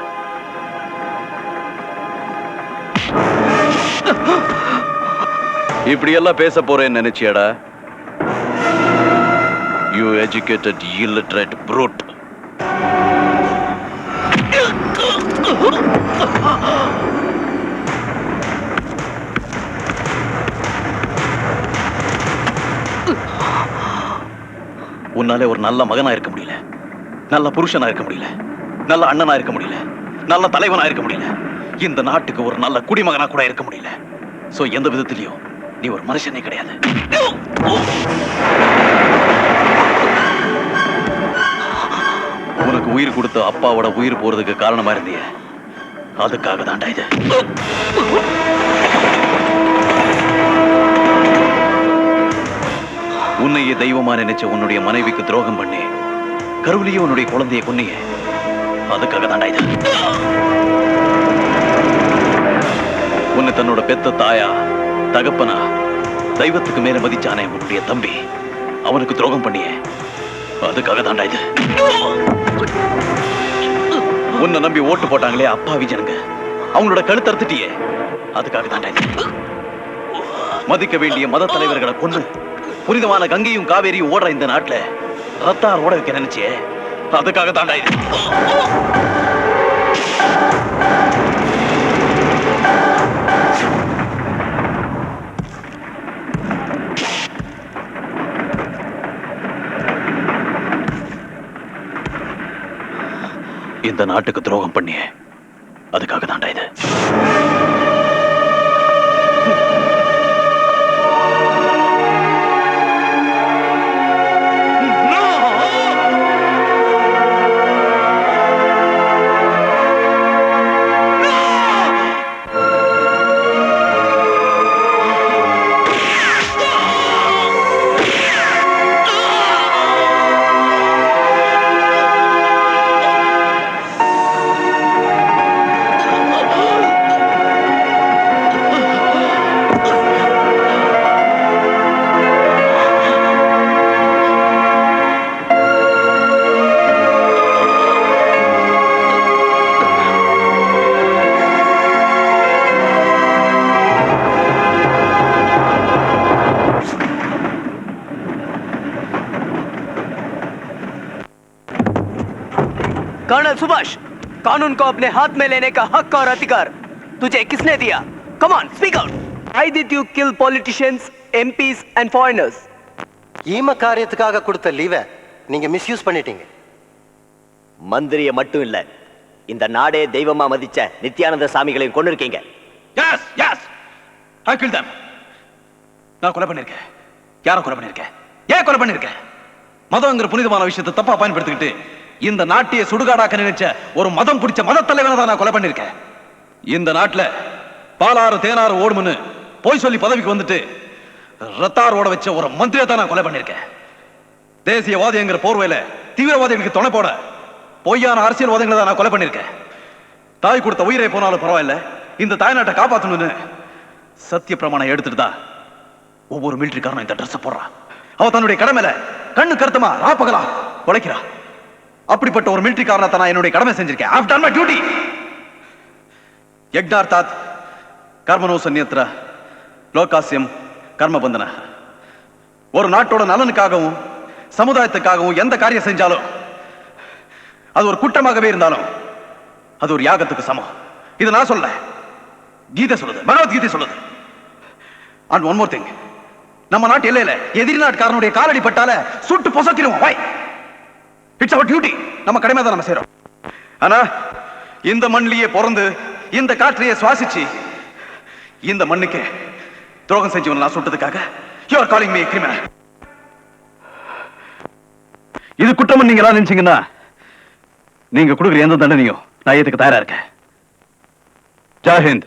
Speaker 1: இப்படி எல்லாம் பேச போறேன்னு நினைச்சியாடா? You educated illiterate brute. உன்னாலே ஒரு நல்ல மகனா இருக்க முடியல, நல்ல புருஷனா இருக்க முடியல, நல்ல அண்ணனா இருக்க முடியல, நல்ல தலைவனா இருக்க முடியல, இந்த நாட்டுக்கு ஒரு நல்ல குடிமகனா கூட இருக்க முடியல. சோ எந்த விதத்திலையும் நீ ஒரு மனுஷனே கிடையாது. உனக்கு உயிர் கொடுத்த அப்பாவோட உயிர் போறதுக்கு காரணமா இருந்திய, அதுக்காக தாண்டா இது. உன்னையே தெய்வமா நினைச்ச உன்னுடைய மனைவிக்கு துரோகம் பண்ணி கருவிலேயே உன்னுடைய குழந்தைய கொன்னியே, அதுக்காக தாண்டா இது. உன்னை தன்னோட பெத்த தாயா தகப்பனா தெய்வத்துக்கு மேல மதிச்சானே உன்னுடைய தம்பி, அவனுக்கு துரோகம் பண்ணியே, அதுக்காக தாண்டா இது. உன்னை நம்பி ஓட்டு போட்டாங்களே அப்பாவி ஜனங்க, அவங்களோட கழுத்து அறுத்துட்டியே, அதுக்காக தாண்டா இது. மதிக்க வேண்டிய மத தலைவர்களை கொண்டு புனிதமான கங்கையும் காவேரியும் ஓடுற இந்த நாட்டுல ரத்தார் ஓட வைக்க நினைச்சே, அதுக்காக தாண்டா இது. இந்த நாட்டுக்கு துரோகம் பண்ணியே, அதுக்காக தாண்டா இது.
Speaker 5: कर्नल सुभाष, कानून को अपने हाथ में लेने का हक और अधिकार तुझे किसने दिया? Come on, speak out. Why did you kill politicians, MPs and foreigners?
Speaker 11: ஈம காரியத்துக்காக கொடுத்த லீவை நீங்க மிஸ்யூஸ் பண்ணிட்டீங்க.
Speaker 18: மந்திரிய மட்டும் இல்ல, இந்த நாடே தெய்வமா மதிச்ச நித்யானந்த சாமிகளையும் கொண்டு இருக்கீங்க.
Speaker 1: Yes, yes. I killed them. நான் கொலை பண்ணிருக்கேன். யாரை கொலை பண்ணிருக்கேன்? ஏன் கொலை பண்ணிருக்கேன்? மதம்ங்கிற புனிதமான விஷயத்தை தப்பா பயன்படுத்திக்கிட்டு இந்த நாட்டிய சுடுகாடாக்க நினைச்ச ஒரு மதம் பிடிச்ச மத தலைவனை தான் நான் கொலை பண்ணிருக்கேன். இந்த நாட்டுல பாலாறு தேனாறு ஓடுமுன்னு போய் சொல்லி பதவிக்கு வந்துட்டு ரத்தார் ஓட வச்ச ஒரு மந்திரியை தான் நான் கொலை பண்ணிருக்கேன். தேசியவாதிங்கிற போர்வையில தீவிரவாதிகளுக்கு துணை போட பொய்யான அரசியல்வாதிகளை தான் நான் கொலை பண்ணிருக்கேன். தாய் கொடுத்த உயிரை போனாலும் பரவாயில்ல, இந்த தாய்நாட்டை காப்பாற்றணும்னு சத்திய பிரமாணம் எடுத்துட்டு தான் ஒவ்வொரு மிலிட்டரிக்காரனும் இந்த ட்ரெஸ் போடுறான். அவ தன்னுடைய கடமையில கண்ணு கருத்துமா ராப்பகலா உழைக்கிறா. அப்படிப்பட்ட ஒரு மிலிட்டரி காரணத்தை நான் என்னுடைய கடமை செஞ்சிருக்கேன். I've done my duty. யக்ஞார்த்தாத் கர்மனோ சந்நியத்ர லோகாஸ்யம் கர்மபந்தன. ஒரு நாட்டோட நலனுக்காகவும் சமுதாயத்துக்காகவும் எந்த காரியம் செஞ்சாலும் அது ஒரு குற்றமாகவே இருந்தாலும் அது ஒரு யாகத்துக்கு சமம். இது நான் சொல்ல, கீதை சொல்லுது, பகவத்கீதை சொல்லுது. அண்ட் ஒன் மோர் திங், நம்ம நாட்டு எல்லையில எதிரி நாட்டுக்காரனுடைய காலடி பட்டால சுட்டு பொசக்கிடுவோம். It's our duty. நம்ம கடமை தான் நம்ம செய்றோம். ஆனா
Speaker 17: இந்த மண்ணிலேயே பிறந்து இந்த காற்றையே சுவாசிச்சு இந்த மண்ணுக்கு துரோகம் செஞ்சவன் நான் சொல்றதுக்காக you are calling me a criminal. இது குற்றம் நீங்க எல்லாம் நினைச்சீங்கன்னா நீங்க கொடுக்குற எந்த தண்டனையும் நான் ஏத்துக்க தயாரா இருக்கேன். ஜெய் ஹிந்த்.